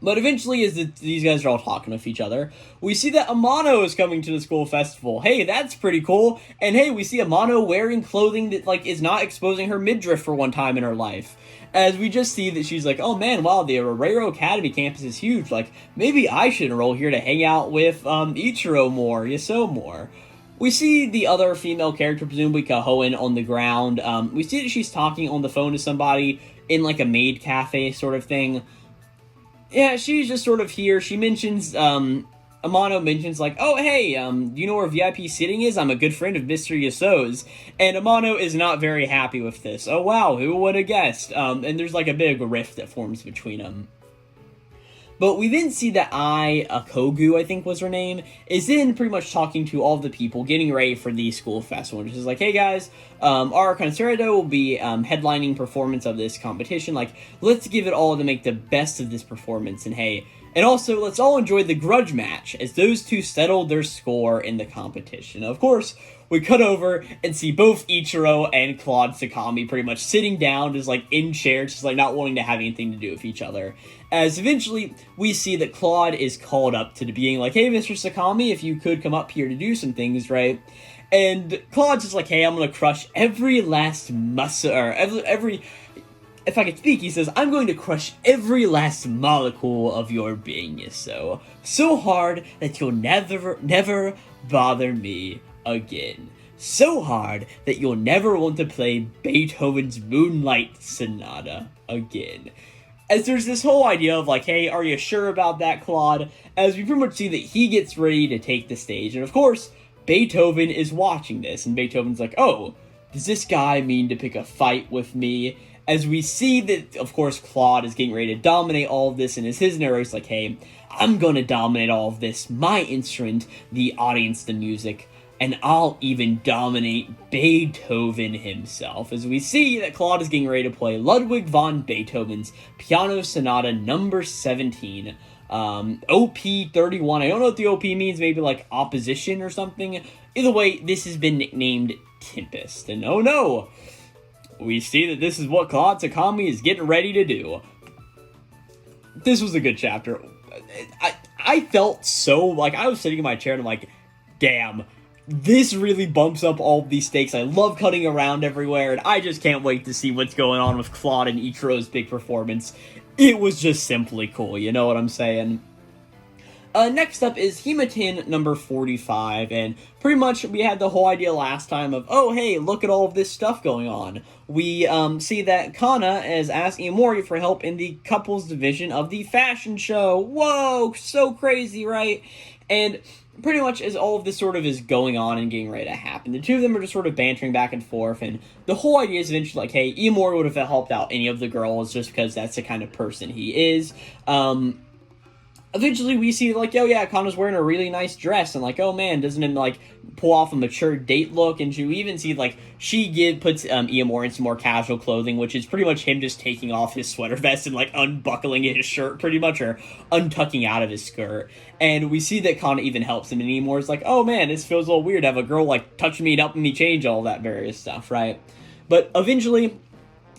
But eventually, as these guys are all talking with each other, we see that Amano is coming to the school festival. Hey, that's pretty cool. And hey, we see Amano wearing clothing that, like, is not exposing her midriff for one time in her life. As we just see that she's like, oh man, wow, the Herrero Academy campus is huge. Like, maybe I should enroll here to hang out with Ichiro more, Yasuo more. We see the other female character, presumably Kahoen, on the ground. We see that she's talking on the phone to somebody in, like, a maid cafe sort of thing. Yeah, she's just sort of here. She mentions, Amano mentions, like, oh, hey, do you know where VIP seating is? I'm a good friend of Mr. Yasuo's. And Amano is not very happy with this. Oh, wow, who would have guessed? And there's, like, a big rift that forms between them. But we then see that Kogu, I think was her name, is then pretty much talking to all of the people getting ready for the school festival. And she's like, hey guys, our concerto will be headlining performance of this competition. Like, let's give it all to make the best of this performance. And hey, and also let's all enjoy the grudge match as those two settled their score in the competition. Of course, we cut over and see both Ichiro and Claude Sakami pretty much sitting down, just like in chairs, just like not wanting to have anything to do with each other. As eventually we see that Claude is called up to being like, hey, Mr. Sakami, if you could come up here to do some things, right? And Claude's just like, hey, I'm gonna crush every last muscle, or every if I could speak, he says, I'm going to crush every last molecule of your beingness, so hard that you'll never bother me again. So hard that you'll never want to play Beethoven's Moonlight Sonata again. As there's this whole idea of like, hey, are you sure about that, Claude? As we pretty much see that he gets ready to take the stage. And of course, Beethoven is watching this. And Beethoven's like, oh, does this guy mean to pick a fight with me? As we see that, of course, Claude is getting ready to dominate all of this. And as his narrator's like, hey, I'm going to dominate all of this. My instrument, the audience, the music. And I'll even dominate Beethoven himself, as we see that Claude is getting ready to play Ludwig von Beethoven's Piano Sonata number 17, OP 31. I don't know what the OP means, maybe like opposition or something. Either way, this has been nicknamed Tempest. And oh no, we see that this is what Claude Sakami is getting ready to do. This was a good chapter. I felt so, like, I was sitting in my chair and I'm like, damn, this really bumps up all of these stakes. I love cutting around everywhere, and I just can't wait to see what's going on with Claude and Ichiro's big performance. It was just simply cool, you know what I'm saying? Next up is Hematin number 45, and pretty much we had the whole idea last time of, oh hey, look at all of this stuff going on. We see that Kanna is asking Iemori for help in the couples division of the fashion show. Whoa, so crazy, right? And pretty much as all of this sort of is going on and getting ready to happen, the two of them are just sort of bantering back and forth, and the whole idea is eventually like, hey, Iemori would have helped out any of the girls just because that's the kind of person he is. Eventually we see like, oh yeah, Kanna's wearing a really nice dress, and like, oh man, doesn't it like pull off a mature date look? And we even see like she puts Iemori in some more casual clothing, which is pretty much him just taking off his sweater vest and like unbuckling his shirt pretty much, or untucking out of his skirt. And we see that Kanna even helps him, and Iemori's like, oh man, this feels a little weird to have a girl like touch me and helping me change all that various stuff, right? But eventually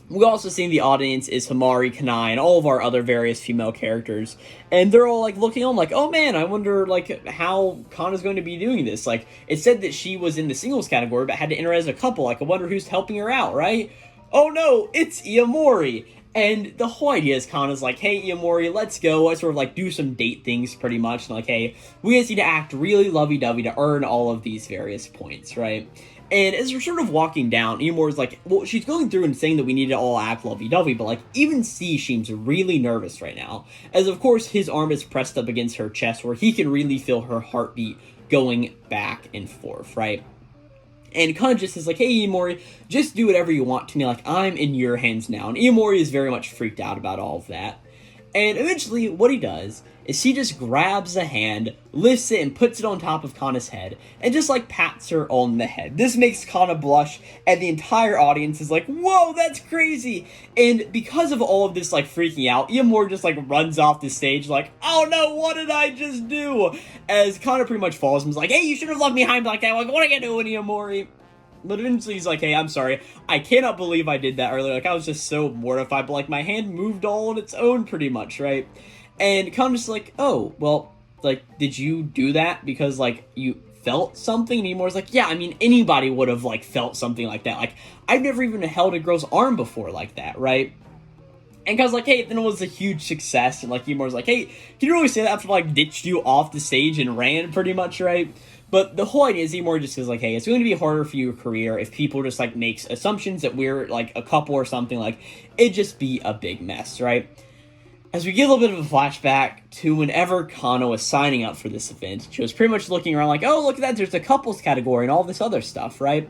we also see the audience is Himari, Kanai, and all of our other various female characters. And they're all, like, looking on like, oh, man, I wonder, like, how Kanna's going to be doing this. Like, it said that she was in the singles category, but had to enter as a couple. Like, I wonder who's helping her out, right? Oh, no, it's Iemori. And the whole idea is Kanna's like, hey, Iemori, let's go. I sort of, like, do some date things, pretty much. And, like, hey, we just need to act really lovey-dovey to earn all of these various points, right? And as we're sort of walking down, Iemori's like, well, she's going through and saying that we need to all act lovey-dovey, but like, even C seems really nervous right now, as of course his arm is pressed up against her chest where he can really feel her heartbeat going back and forth, right? And Kanna just says like, hey Iemori, just do whatever you want to me, like, I'm in your hands now. And Iemori is very much freaked out about all of that. And eventually, what he does is he just grabs a hand, lifts it, and puts it on top of Kanna's head, and just, like, pats her on the head. This makes Kanna blush, and the entire audience is like, whoa, that's crazy! And because of all of this, like, freaking out, Iemori just, like, runs off the stage like, oh no, what did I just do? As Kanna pretty much falls and is like, hey, you should have left me behind like that, like, what are you doing, Iemori? But eventually he's like, hey, I'm sorry. I cannot believe I did that earlier. Like, I was just so mortified, but, like, my hand moved all on its own pretty much, right? And Kanna's like, oh, well, like, did you do that because, like, you felt something? And Iemori's like, yeah, I mean, anybody would have, like, felt something like that. Like, I've never even held a girl's arm before like that, right? And Kanna's like, hey, then it was a huge success. And, like, Iemori's like, hey, can you really say that after, like, ditched you off the stage and ran pretty much, right? But the whole idea is Iemori just says, like, hey, it's going to be harder for your career if people just, like, makes assumptions that we're, like, a couple or something. Like, it'd just be a big mess, right? As we get a little bit of a flashback to whenever Kanna was signing up for this event, she was pretty much looking around like, oh, look at that, there's a couples category and all this other stuff, right?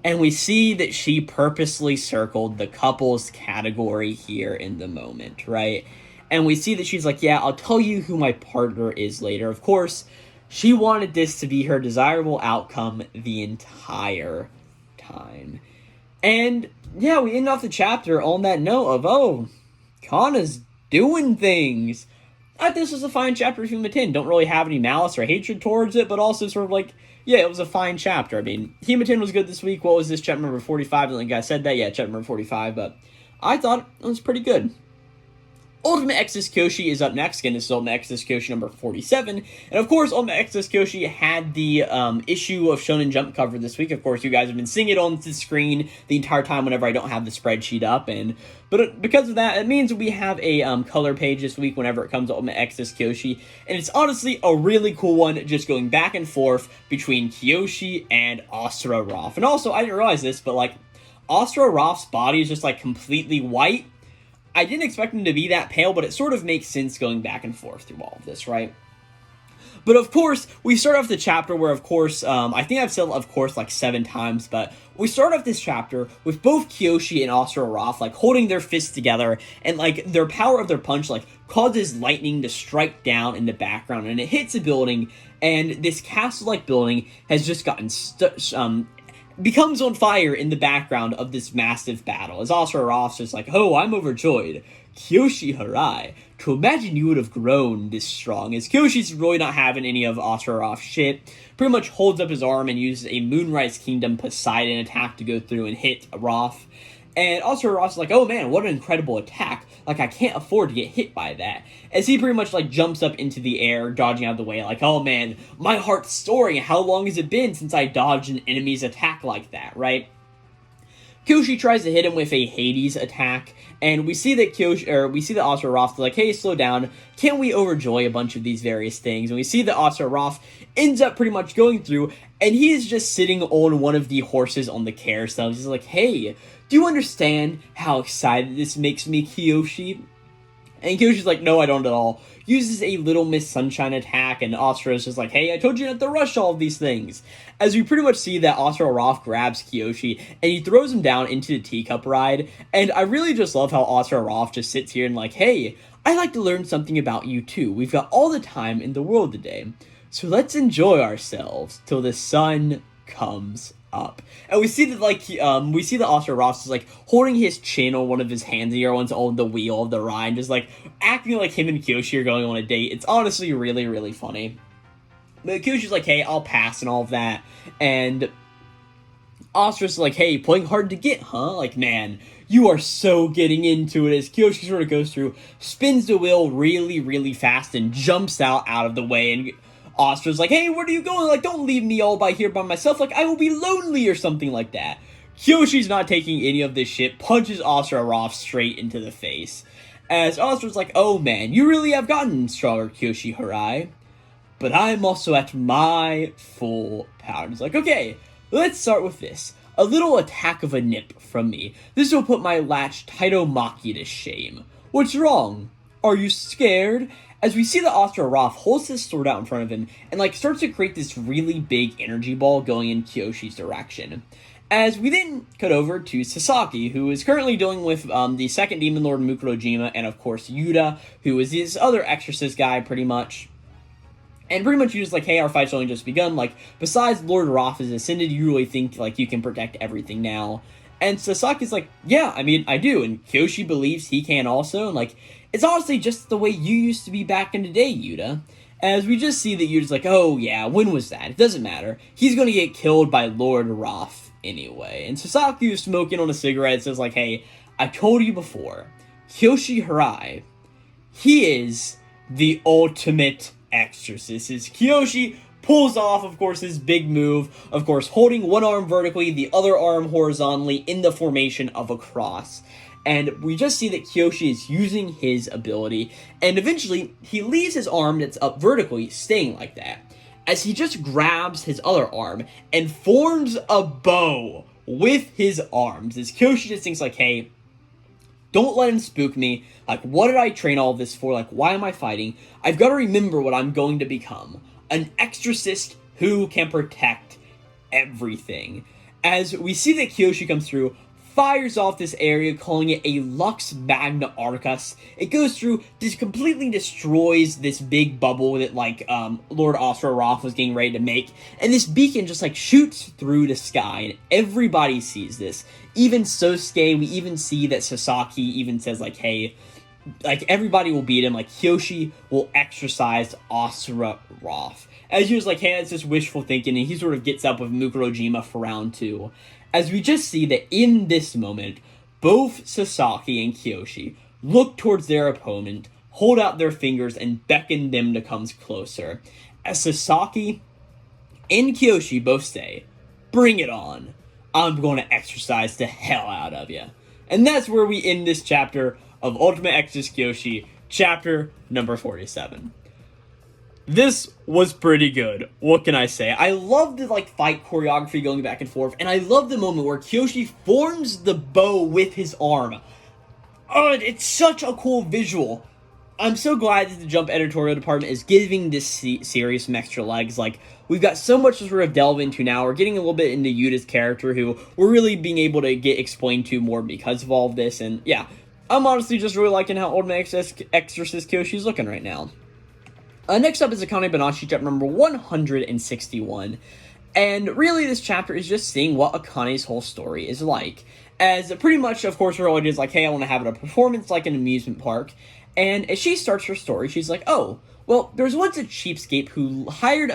And we see that she purposely circled the couples category here in the moment, right? And we see that she's like, yeah, I'll tell you who my partner is later. Of course, she wanted this to be her desirable outcome the entire time. And, yeah, we end off the chapter on that note of, oh, Kanna's doing things. I thought this was a fine chapter from the 10. Don't really have any malice or hatred towards it, but also sort of like, yeah, it was a fine chapter. I mean, Hema 10 was good this week. What was this, chapter number 45? I don't think I said that. Yeah, chapter number 45, but I thought it was pretty good. Ultimate Exodus Kiyoshi is up next. Again, this is Ultimate Exodus Kiyoshi number 47. And of course, Ultimate Exodus Kiyoshi had the issue of Shonen Jump cover this week. Of course, you guys have been seeing it on the screen the entire time whenever I don't have the spreadsheet up. But because of that, it means we have a color page this week whenever it comes to Ultimate Exodus Kiyoshi. And it's honestly a really cool one, just going back and forth between Kiyoshi and Asura Roth. And also, I didn't realize this, but like, Asura Roth's body is just like completely white. I didn't expect him to be that pale, but it sort of makes sense going back and forth through all of this, right? But of course, we start off the chapter where, of course, I think I've said, of course, like 7 times, but we start off this chapter with both Kiyoshi and Asura Roth, like, holding their fists together, and, like, their power of their punch, like, causes lightning to strike down in the background, and it hits a building, and this castle-like building has just gotten becomes on fire in the background of this massive battle. As Asura Roth's just like, oh, I'm overjoyed. Kiyoshi Harai. To imagine you would have grown this strong. As Kyoshi's really not having any of Asura Roth's shit. Pretty much holds up his arm and uses a Moonrise Kingdom Poseidon attack to go through and hit Roth. And Asura Roth's like, oh man, what an incredible attack. Like, I can't afford to get hit by that. As he pretty much, like, jumps up into the air, dodging out of the way, like, oh man, my heart's soaring. How long has it been since I dodged an enemy's attack like that, right? Kiyoshi tries to hit him with a Hades attack, and we see that Asura Roth like, hey, slow down. Can't we overjoy a bunch of these various things? And we see that Asura Roth ends up pretty much going through, and he is just sitting on one of the horses on the carousel. He's like, hey, do you understand how excited this makes me, Kiyoshi? And Kiyoshi's like, no, I don't at all. Uses a Little Miss Sunshine attack, and Asura's just like, hey, I told you not to rush all of these things. As we pretty much see that Asura Roth grabs Kiyoshi, and he throws him down into the teacup ride, and I really just love how Asura Roth just sits here and like, hey, I'd like to learn something about you too. We've got all the time in the world today, so let's enjoy ourselves till the sun comes up. And we see that, like, we see that Asura Roth is, like, holding his chin on one of his hands, and everyone's on the wheel of the ride, just, like, acting like him and Kiyoshi are going on a date. It's honestly really, really funny. But Kyoshi's like, hey, I'll pass and all of that. And Asura's like, hey, playing hard to get, huh? Like, man, you are so getting into it. As Kiyoshi sort of goes through, spins the wheel really, really fast, and jumps out of the way, and Asura's like, hey, where are you going? Like, don't leave me all by here by myself. Like, I will be lonely or something like that. Kyoshi's not taking any of this shit, punches Asura Roth straight into the face. As Asura's like, oh man, you really have gotten stronger, Kiyoshi Harai. But I'm also at my full power. He's like, okay, let's start with this. A little attack of a nip from me. This will put my latch Taito-maki to shame. What's wrong? Are you scared? As we see that Asura Roth holds his sword out in front of him and, like, starts to create this really big energy ball going in Kiyoshi's direction. As we then cut over to Sasaki, who is currently dealing with the second Demon Lord Mukurojima, and of course Yuta, who is this other exorcist guy, pretty much. And pretty much Yuta's like, hey, our fight's only just begun. Like, besides Lord Roth is ascended, you really think, like, you can protect everything now? And Sasaki's like, yeah, I mean, I do. And Kiyoshi believes he can also. And, like, it's honestly just the way you used to be back in the day, Yuta. As we just see that Yuta's like, oh, yeah, when was that? It doesn't matter. He's going to get killed by Lord Roth anyway. And Sasaki is smoking on a cigarette and says, like, hey, I told you before, Kiyoshi Hirai, he is the ultimate exorcist. As Kiyoshi pulls off, of course, his big move, of course, holding one arm vertically, the other arm horizontally in the formation of a cross. And we just see that Kiyoshi is using his ability, and eventually he leaves his arm that's up vertically staying like that, as he just grabs his other arm and forms a bow with his arms. As Kiyoshi just thinks like, hey, don't let him spook me. Like, what did I train all this for? Like, why am I fighting? I've got to remember what I'm going to become. An exorcist who can protect everything. As we see that Kiyoshi comes through, fires off this area, calling it a Lux Magna Arcus. It goes through, just completely destroys this big bubble that, like, Lord Asura Roth was getting ready to make. And this beacon just, like, shoots through the sky, and everybody sees this. Even Sosuke, we even see that Sasaki even says, like, hey, like, everybody will beat him. Like, Kiyoshi will exorcise Asura Roth. As he was like, hey, that's just wishful thinking, and he sort of gets up with Mukurojima for round 2. As we just see that in this moment, both Sasaki and Kiyoshi look towards their opponent, hold out their fingers, and beckon them to come closer. As Sasaki and Kiyoshi both say, bring it on. I'm going to exorcise the hell out of you. And that's where we end this chapter of Ultimate Exorcist Kiyoshi, chapter number 47. This was pretty good. What can I say? I love the, like, fight choreography going back and forth, and I love the moment where Kiyoshi forms the bow with his arm. Oh, it's such a cool visual. I'm so glad that the Jump editorial department is giving this series some extra legs. Like, we've got so much to sort of delve into now. We're getting a little bit into Yuta's character, who we're really being able to get explained to more because of all of this, and yeah, I'm honestly just really liking how Ultimate Exorcist Kyoshi's looking right now. Next up is Akane Banashi, chapter number 161. And really, this chapter is just seeing what Akane's whole story is like. As pretty much, of course, her idea is like, hey, I want to have a performance like an amusement park. And as she starts her story, she's like, oh, well, there was once a cheapskate who hired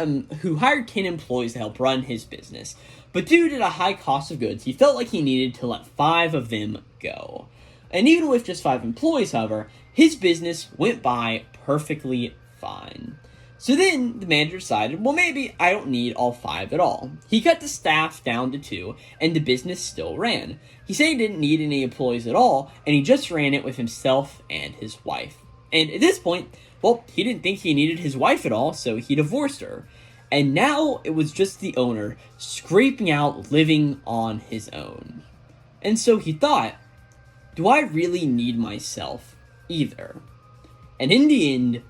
10 employees to help run his business. But due to the high cost of goods, he felt like he needed to let 5 of them go. And even with just 5 employees, however, his business went by perfectly fine. So then the manager decided, well, maybe I don't need all 5 at all. He cut the staff down to 2, and the business still ran. He said he didn't need any employees at all, and he just ran it with himself and his wife. And at this point, well, he didn't think he needed his wife at all, so he divorced her. And now it was just the owner scraping out living on his own. And so he thought, do I really need myself either? And in the end,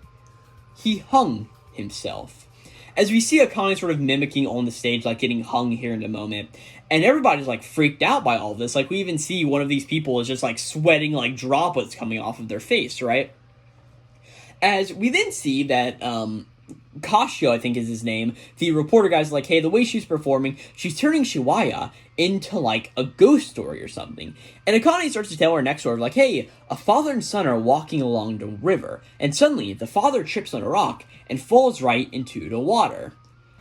he hung himself. As we see Akane sort of mimicking on the stage, like getting hung here in a moment, and everybody's like freaked out by all this. Like, we even see one of these people is just like sweating like droplets coming off of their face, right? As we then see that Kashio, I think is his name, the reporter guy's like, hey, the way she's performing, she's turning Shiwaya into like a ghost story or something. And Akane starts to tell her next door, like, hey, a father and son are walking along the river, and suddenly the father trips on a rock and falls right into the water.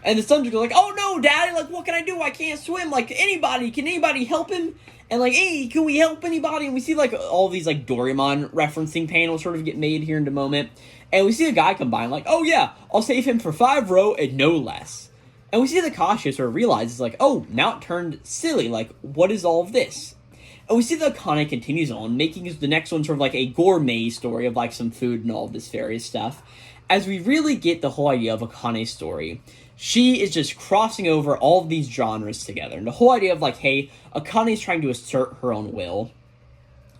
And the son's like, oh no, daddy, like, what can I do? I can't swim. Like, can anybody help him? And like, hey, can we help anybody? And we see like all these like Doraemon referencing panels sort of get made here in a moment. And we see a guy come by and like, oh yeah, I'll save him for 5 ro and no less. And we see that Kashi sort of realizes like, oh, now it turned silly. Like, what is all of this? And we see that Akane continues on, making the next one sort of like a gourmet story of like some food and all of this various stuff. As we really get the whole idea of Akane's story, she is just crossing over all of these genres together. And the whole idea of like, hey, Akane's trying to assert her own will.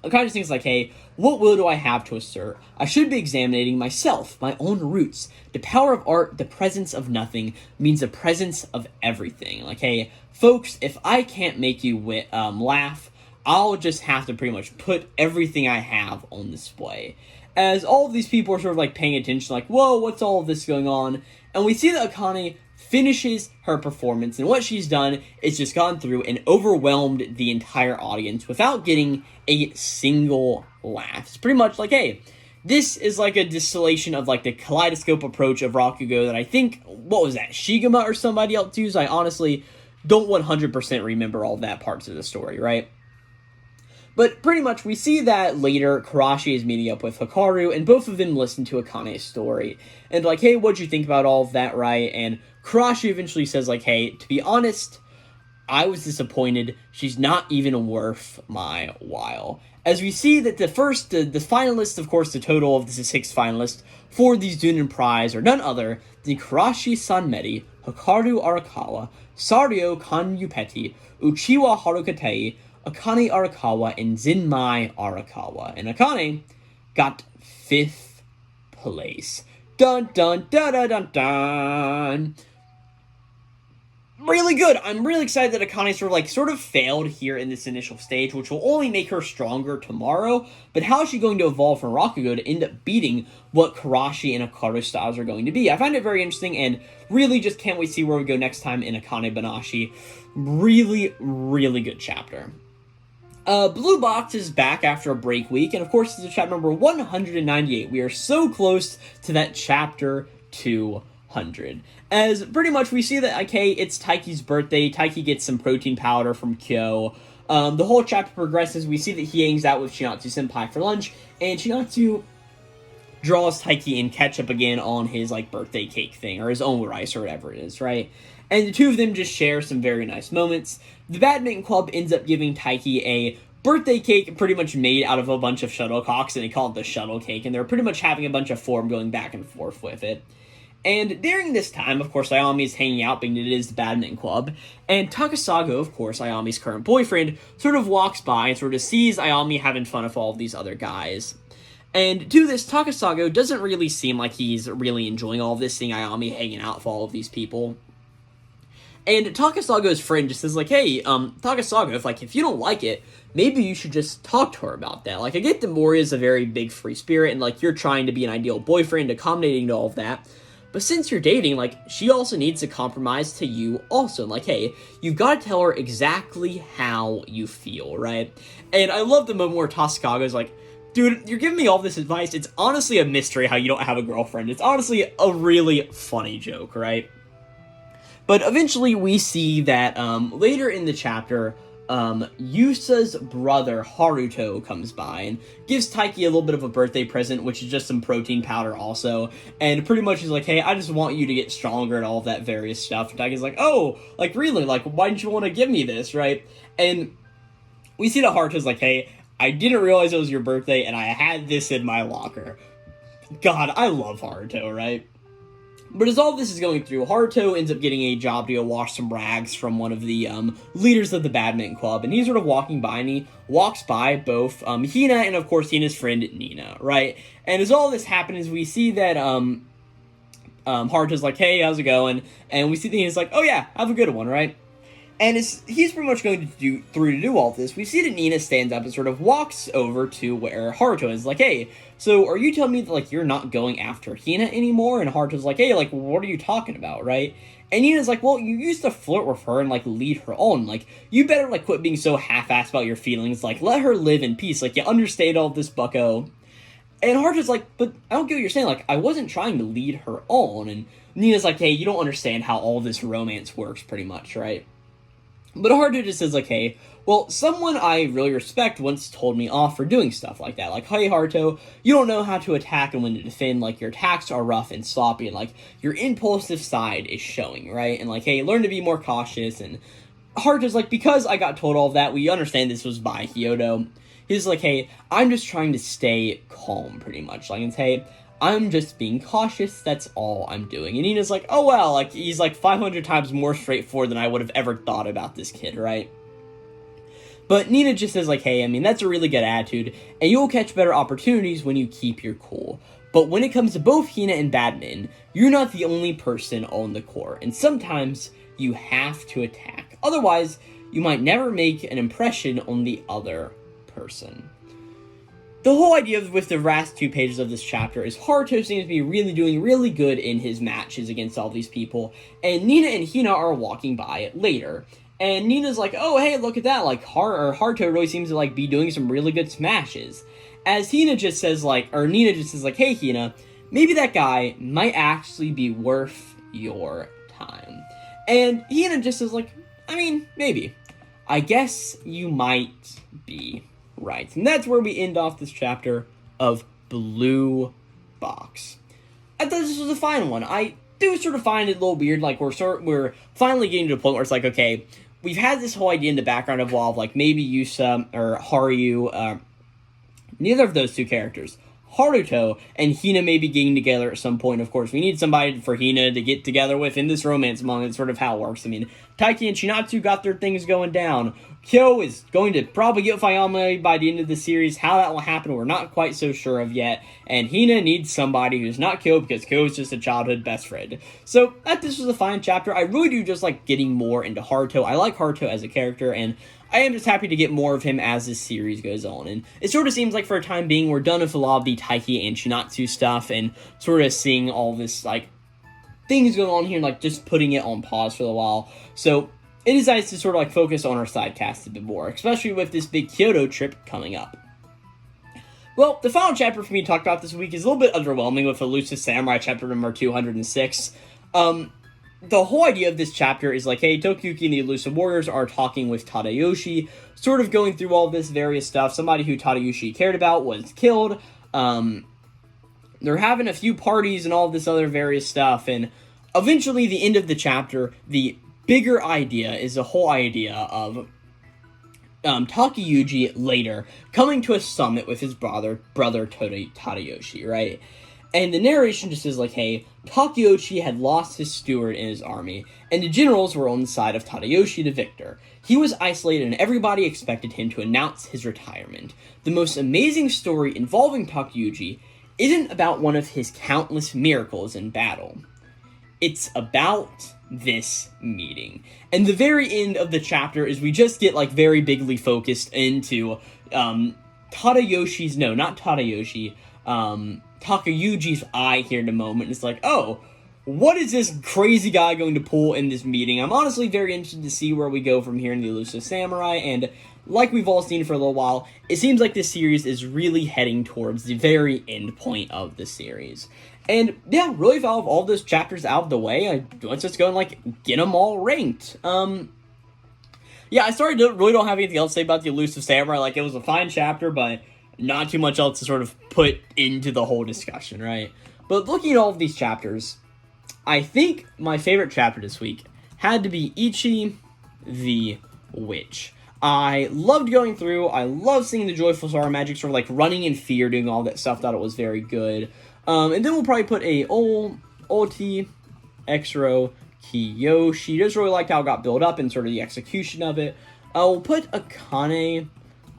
Akane just thinks like, hey, what will do I have to assert? I should be examining myself, my own roots. The power of art, the presence of nothing, means the presence of everything. Like, hey, folks, if I can't make you laugh, I'll just have to pretty much put everything I have on display. As all of these people are sort of like paying attention, like, whoa, what's all of this going on? And we see that Akane finishes her performance, and what she's done is just gone through and overwhelmed the entire audience without getting a single laugh. It's pretty much like, hey, this is like a distillation of like the kaleidoscope approach of Rakugo that I think, what was that, Shigema or somebody else used? I honestly don't 100% remember all that parts of the story, right? But pretty much we see that later Karashi is meeting up with Hikaru, and both of them listen to Akane's story. And like, hey, what'd you think about all of that, right? And Karashi eventually says like, hey, to be honest, I was disappointed. She's not even worth my while. As we see that the finalists, of course, the total of the 6 finalists for the Zunin Prize are none other than Karashi Sanmeri, Hikaru Arakawa, Sario Kanyupeti, Uchiwa Harukatei, Akane Arakawa, and Zenmai Arakawa. And Akane got 5th place. Dun dun dun dun dun dun. Really good. I'm really excited that Akane sort of failed here in this initial stage, which will only make her stronger tomorrow. But how is she going to evolve from Rakugo to end up beating what Karashi and Hikaru's styles are going to be? I find it very interesting, and really just can't wait to see where we go next time in Akane Banashi. Really, really good chapter. Blue Box is back after a break week, and of course this is chapter number 198. We are so close to that chapter 200. As pretty much we see that, okay, it's Taiki's birthday. Taiki gets some protein powder from Kyo. The whole chapter progresses. We see that he hangs out with Shinatsu Senpai for lunch, and Shinatsu draws Taiki in ketchup again on his, like, birthday cake thing, or his own rice, or whatever it is, right? And the two of them just share some very nice moments. The badminton club ends up giving Taiki a birthday cake pretty much made out of a bunch of shuttlecocks, and they call it the shuttle cake, and they're pretty much having a bunch of form going back and forth with it. And during this time, of course, Ayami is hanging out, being that it is the badminton club, and Takasago, of course, Ayami's current boyfriend, sort of walks by and sort of sees Ayami having fun with all of these other guys. And to this, Takasago doesn't really seem like he's really enjoying all of this, seeing Ayami hanging out with all of these people. And Takasago's friend just says, like, hey, Takasago, if you don't like it, maybe you should just talk to her about that. Like, I get that Mori is a very big free spirit, and, like, you're trying to be an ideal boyfriend, accommodating to all of that. But since you're dating, like, she also needs to compromise to you also. Like, hey, you've got to tell her exactly how you feel, right? And I love the moment where Takasago's like, dude, you're giving me all this advice. It's honestly a mystery how you don't have a girlfriend. It's honestly a really funny joke, right? But eventually we see that later in the chapter, Yusa's brother Haruto comes by and gives Taiki a little bit of a birthday present, which is just some protein powder also. And pretty much he's like, hey, I just want you to get stronger and all of that various stuff. And Taiki's like, oh, like really? Like, why didn't you want to give me this, right? And we see that Haruto's like, hey, I didn't realize it was your birthday and I had this in my locker. God, I love Haruto, right? But as all this is going through, Haruto ends up getting a job to go wash some rags from one of the leaders of the badminton club, and he's sort of walking by, and he walks by both Hina and, of course, Hina's friend Nina, right? And as all this happens, we see that Haruto's like, hey, how's it going? And we see that Hina's like, oh yeah, have a good one, right? And as he's pretty much going to do all this, we see that Nina stands up and sort of walks over to where Haruto is, like, hey, so are you telling me that, like, you're not going after Hina anymore? And Haruto's like, hey, like, what are you talking about, right? And Nina's like, well, you used to flirt with her and, like, lead her on. Like, you better, like, quit being so half-assed about your feelings. Like, let her live in peace. Like, you understand all this, bucko. And Haruto's like, but I don't get what you're saying. Like, I wasn't trying to lead her on. And Nina's like, hey, you don't understand how all this romance works, pretty much, right? But Haruto just says, like, hey, well, someone I really respect once told me off for doing stuff like that. Like, hey, Haruto, you don't know how to attack and when to defend. Like, your attacks are rough and sloppy, and, like, your impulsive side is showing, right? And, like, hey, learn to be more cautious. And Haruto's like, because I got told all of that, we understand this was by Hyodo. He's like, hey, I'm just trying to stay calm, pretty much. Like, and hey, I'm just being cautious, that's all I'm doing. And Nina's like, oh well, like, he's like 500 times more straightforward than I would have ever thought about this kid, right? But Nina just says, like, hey, I mean, that's a really good attitude, and you'll catch better opportunities when you keep your cool. But when it comes to both Hina and Badminton, you're not the only person on the court, and sometimes you have to attack. Otherwise, you might never make an impression on the other person. The whole idea with the last 2 pages of this chapter is Haruto seems to be doing really good in his matches against all these people, and Nina and Hina are walking by later. And Nina's like, oh, hey, look at that, like, Haruto really seems to, like, be doing some really good smashes. As Nina just says, like, hey, Hina, maybe that guy might actually be worth your time. And Hina just says, like, I mean, maybe. I guess you might be right. And that's where we end off this chapter of Blue Box. I thought this was a fine one. I do sort of find it a little weird, like, we're finally getting to a point where it's like, okay, we've had this whole idea in the background of, well, like, maybe Yusa or Haru, neither of those 2 characters, Haruto and Hina may be getting together at some point. Of course, we need somebody for Hina to get together with in this romance manga. It's sort of how it works. I mean, Taiki and Shinatsu got their things going down. Kyo is going to probably get Fayama by the end of the series. How that will happen, we're not quite so sure of yet. And Hina needs somebody who's not Kyo, because Kyo is just a childhood best friend. So, this was a fine chapter. I really do just like getting more into Haruto. I like Haruto as a character, and I am just happy to get more of him as this series goes on. And it sort of seems like for a time being, we're done with a lot of the Taiki and Shinatsu stuff, and sort of seeing all this, like, things going on here, and, like, just putting it on pause for a while. So it is nice to sort of, like, focus on our side cast a bit more, especially with this big Kyoto trip coming up. Well, the final chapter for me to talk about this week is a little bit underwhelming with Elusive Samurai chapter number 206. The whole idea of this chapter is like, hey, Tokiyuki and the Elusive Warriors are talking with Tadayoshi, sort of going through all this various stuff. Somebody who Tadayoshi cared about was killed. They're having a few parties and all this other various stuff, and eventually the end of the chapter, the bigger idea is the whole idea of Takayuji later coming to a summit with his brother Tadayoshi, right? And the narration just is like, hey, Takayuchi had lost his steward in his army, and the generals were on the side of Tadayoshi the victor. He was isolated, and everybody expected him to announce his retirement. The most amazing story involving Takayuchi isn't about one of his countless miracles in battle. It's about this meeting. And the very end of the chapter is we just get, like, very bigly focused into Takayuji's eye here in a moment. It's like, oh, what is this crazy guy going to pull in this meeting? I'm honestly very interested to see where we go from here in the Elusive Samurai, and like we've all seen for a little while, it seems like this series is really heading towards the very end point of the series. And yeah, really with all those chapters out of the way, let's just go and, like, get them all ranked. Yeah, I really don't have anything else to say about the Elusive Samurai. Like, it was a fine chapter, but not too much else to sort of put into the whole discussion, right? But looking at all of these chapters, I think my favorite chapter this week had to be Ichi the Witch. I loved going through, I loved seeing the Joyful Star Magic sort of, like, running in fear, doing all that stuff, thought it was very good. And then we'll probably put a Ulti, Exro, Kiyoshi. Just really liked how it got built up and sort of the execution of it. We'll put Akane,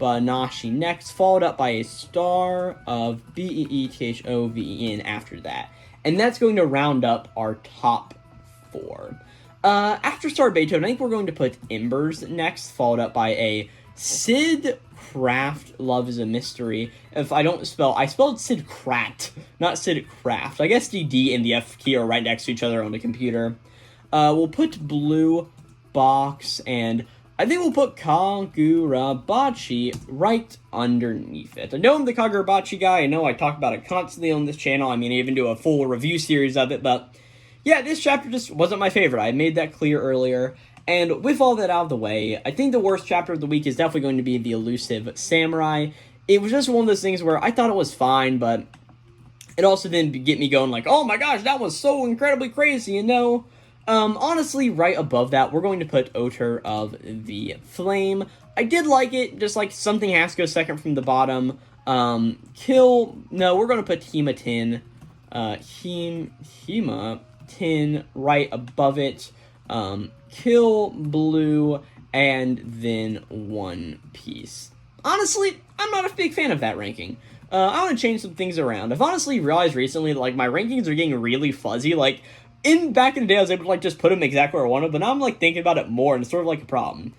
Banashi next, followed up by a star of Beethoven after that. And that's going to round up our top 4. After Star Beethoven, I think we're going to put Embers next, followed up by a Sid Craft, Love is a Mystery. If I don't spell, I spelled Sid Craft, not Sid Craft. I guess the D and the F key are right next to each other on the computer. We'll put Blue Box, and I think we'll put Kagurabachi right underneath it. I know I'm the Kagurabachi guy. I know I talk about it constantly on this channel. I mean, I even do a full review series of it, but yeah, this chapter just wasn't my favorite. I made that clear earlier. And with all that out of the way, I think the worst chapter of the week is definitely going to be the Elusive Samurai. It was just one of those things where I thought it was fine, but it also didn't get me going like, oh my gosh, that was so incredibly crazy, you know? Honestly, right above that, we're going to put Otter of the Flame. I did like it, just like something has to go second from the bottom. We're going to put Hema 10 right above it. Kill Blue and then One Piece. Honestly, I'm not a big fan of that ranking. I want to change some things around. I've honestly realized recently that, like, my rankings are getting really fuzzy. Like, back in the day, I was able to, like, just put them exactly where I wanted, but now I'm, like, thinking about it more, and it's sort of like a problem.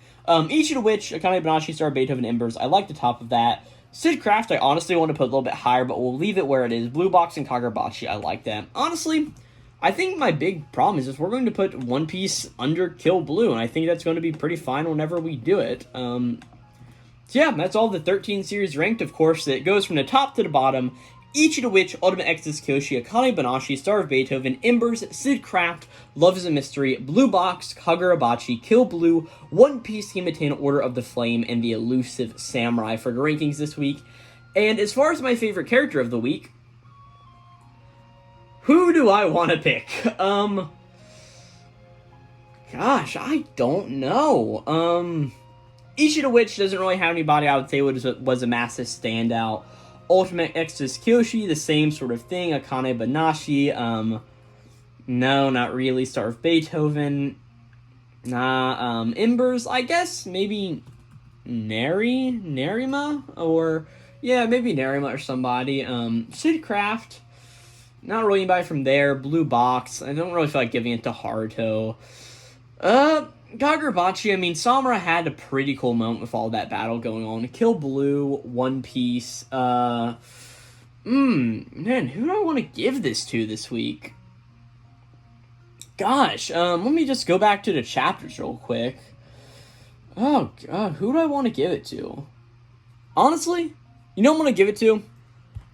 Each of which, Akane, Banashi, Star, Beethoven, Embers, I like the top of that. Sid Craft, I honestly want to put a little bit higher, but we'll leave it where it is. Blue Box and Kagurabachi, I like that. Honestly, I think my big problem is we're going to put One Piece under Kill Blue, and I think that's going to be pretty fine whenever we do it. So yeah, that's all the 13 series ranked, of course. It goes from the top to the bottom, each of which Ultimate Exodus Kiyoshi, Akane Banashi, Star of Beethoven, Embers, Sid Craft, Love is a Mystery, Blue Box, Kagurabachi, Kill Blue, One Piece, Himatan, Order of the Flame, and the Elusive Samurai for the rankings this week. And as far as my favorite character of the week, who do I want to pick? Gosh, I don't know. Each of which doesn't really have anybody I would say was a massive standout. Ultimate Exodus Kiyoshi, the same sort of thing. Akane Banashi, no, not really. Star of Beethoven, nah. Embers, I guess maybe Nerima, or yeah, maybe Nerima or somebody. Sid Craft, not really anybody from there. Blue Box, I don't really feel like giving it to Haruto. Kagurabachi, I mean, Samura had a pretty cool moment with all that battle going on. Kill Blue, One Piece, man, who do I want to give this to this week? Gosh, let me just go back to the chapters real quick. Oh, God, who do I want to give it to? Honestly, you know what I'm going to give it to?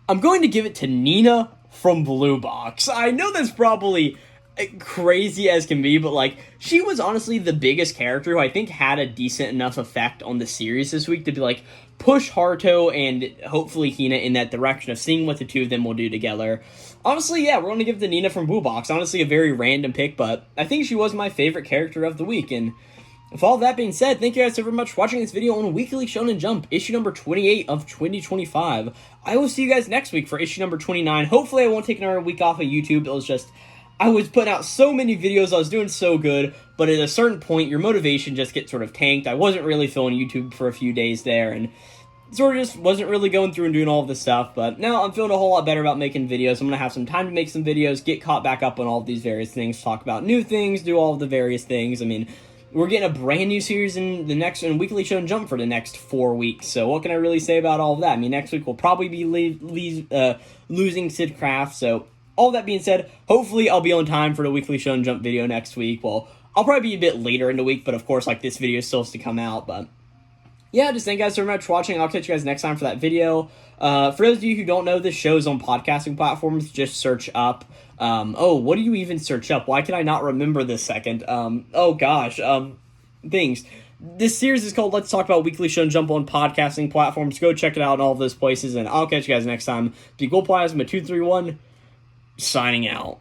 I'm going to give it to Nina from Blue Box. I know that's probably crazy as can be, but like, she was honestly the biggest character who I think had a decent enough effect on the series this week to be like, push Haruto and hopefully Hina in that direction of seeing what the two of them will do together. Honestly, yeah, we're going to give the Nina from Blue Box. Honestly, a very random pick, but I think she was my favorite character of the week. And with all that being said, thank you guys so very much for watching this video on Weekly Shonen Jump, issue number 28 of 2025. I will see you guys next week for issue number 29. Hopefully I won't take another week off of YouTube. It was just, I was putting out so many videos, I was doing so good, but at a certain point, your motivation just gets sort of tanked. I wasn't really feeling YouTube for a few days there, and sort of just wasn't really going through and doing all of this stuff, but now I'm feeling a whole lot better about making videos. I'm going to have some time to make some videos, get caught back up on all of these various things, talk about new things, do all of the various things. I mean, we're getting a brand new series in Weekly Shonen Jump for the next 4 weeks, so what can I really say about all of that? I mean, next week we'll probably be losing Sid Craft, so all that being said, hopefully I'll be on time for the Weekly Shonen Jump video next week. Well, I'll probably be a bit later in the week, but of course, like, this video still has to come out, but yeah, just thank you guys so much for watching. I'll catch you guys next time for that video. For those of you who don't know, this show's on podcasting platforms. Just search up, what do you even search up? Why can I not remember this second? Things. This series is called Let's Talk About Weekly Shonen Jump on podcasting platforms. Go check it out in all of those places, and I'll catch you guys next time. The Glowplasma 231, signing out.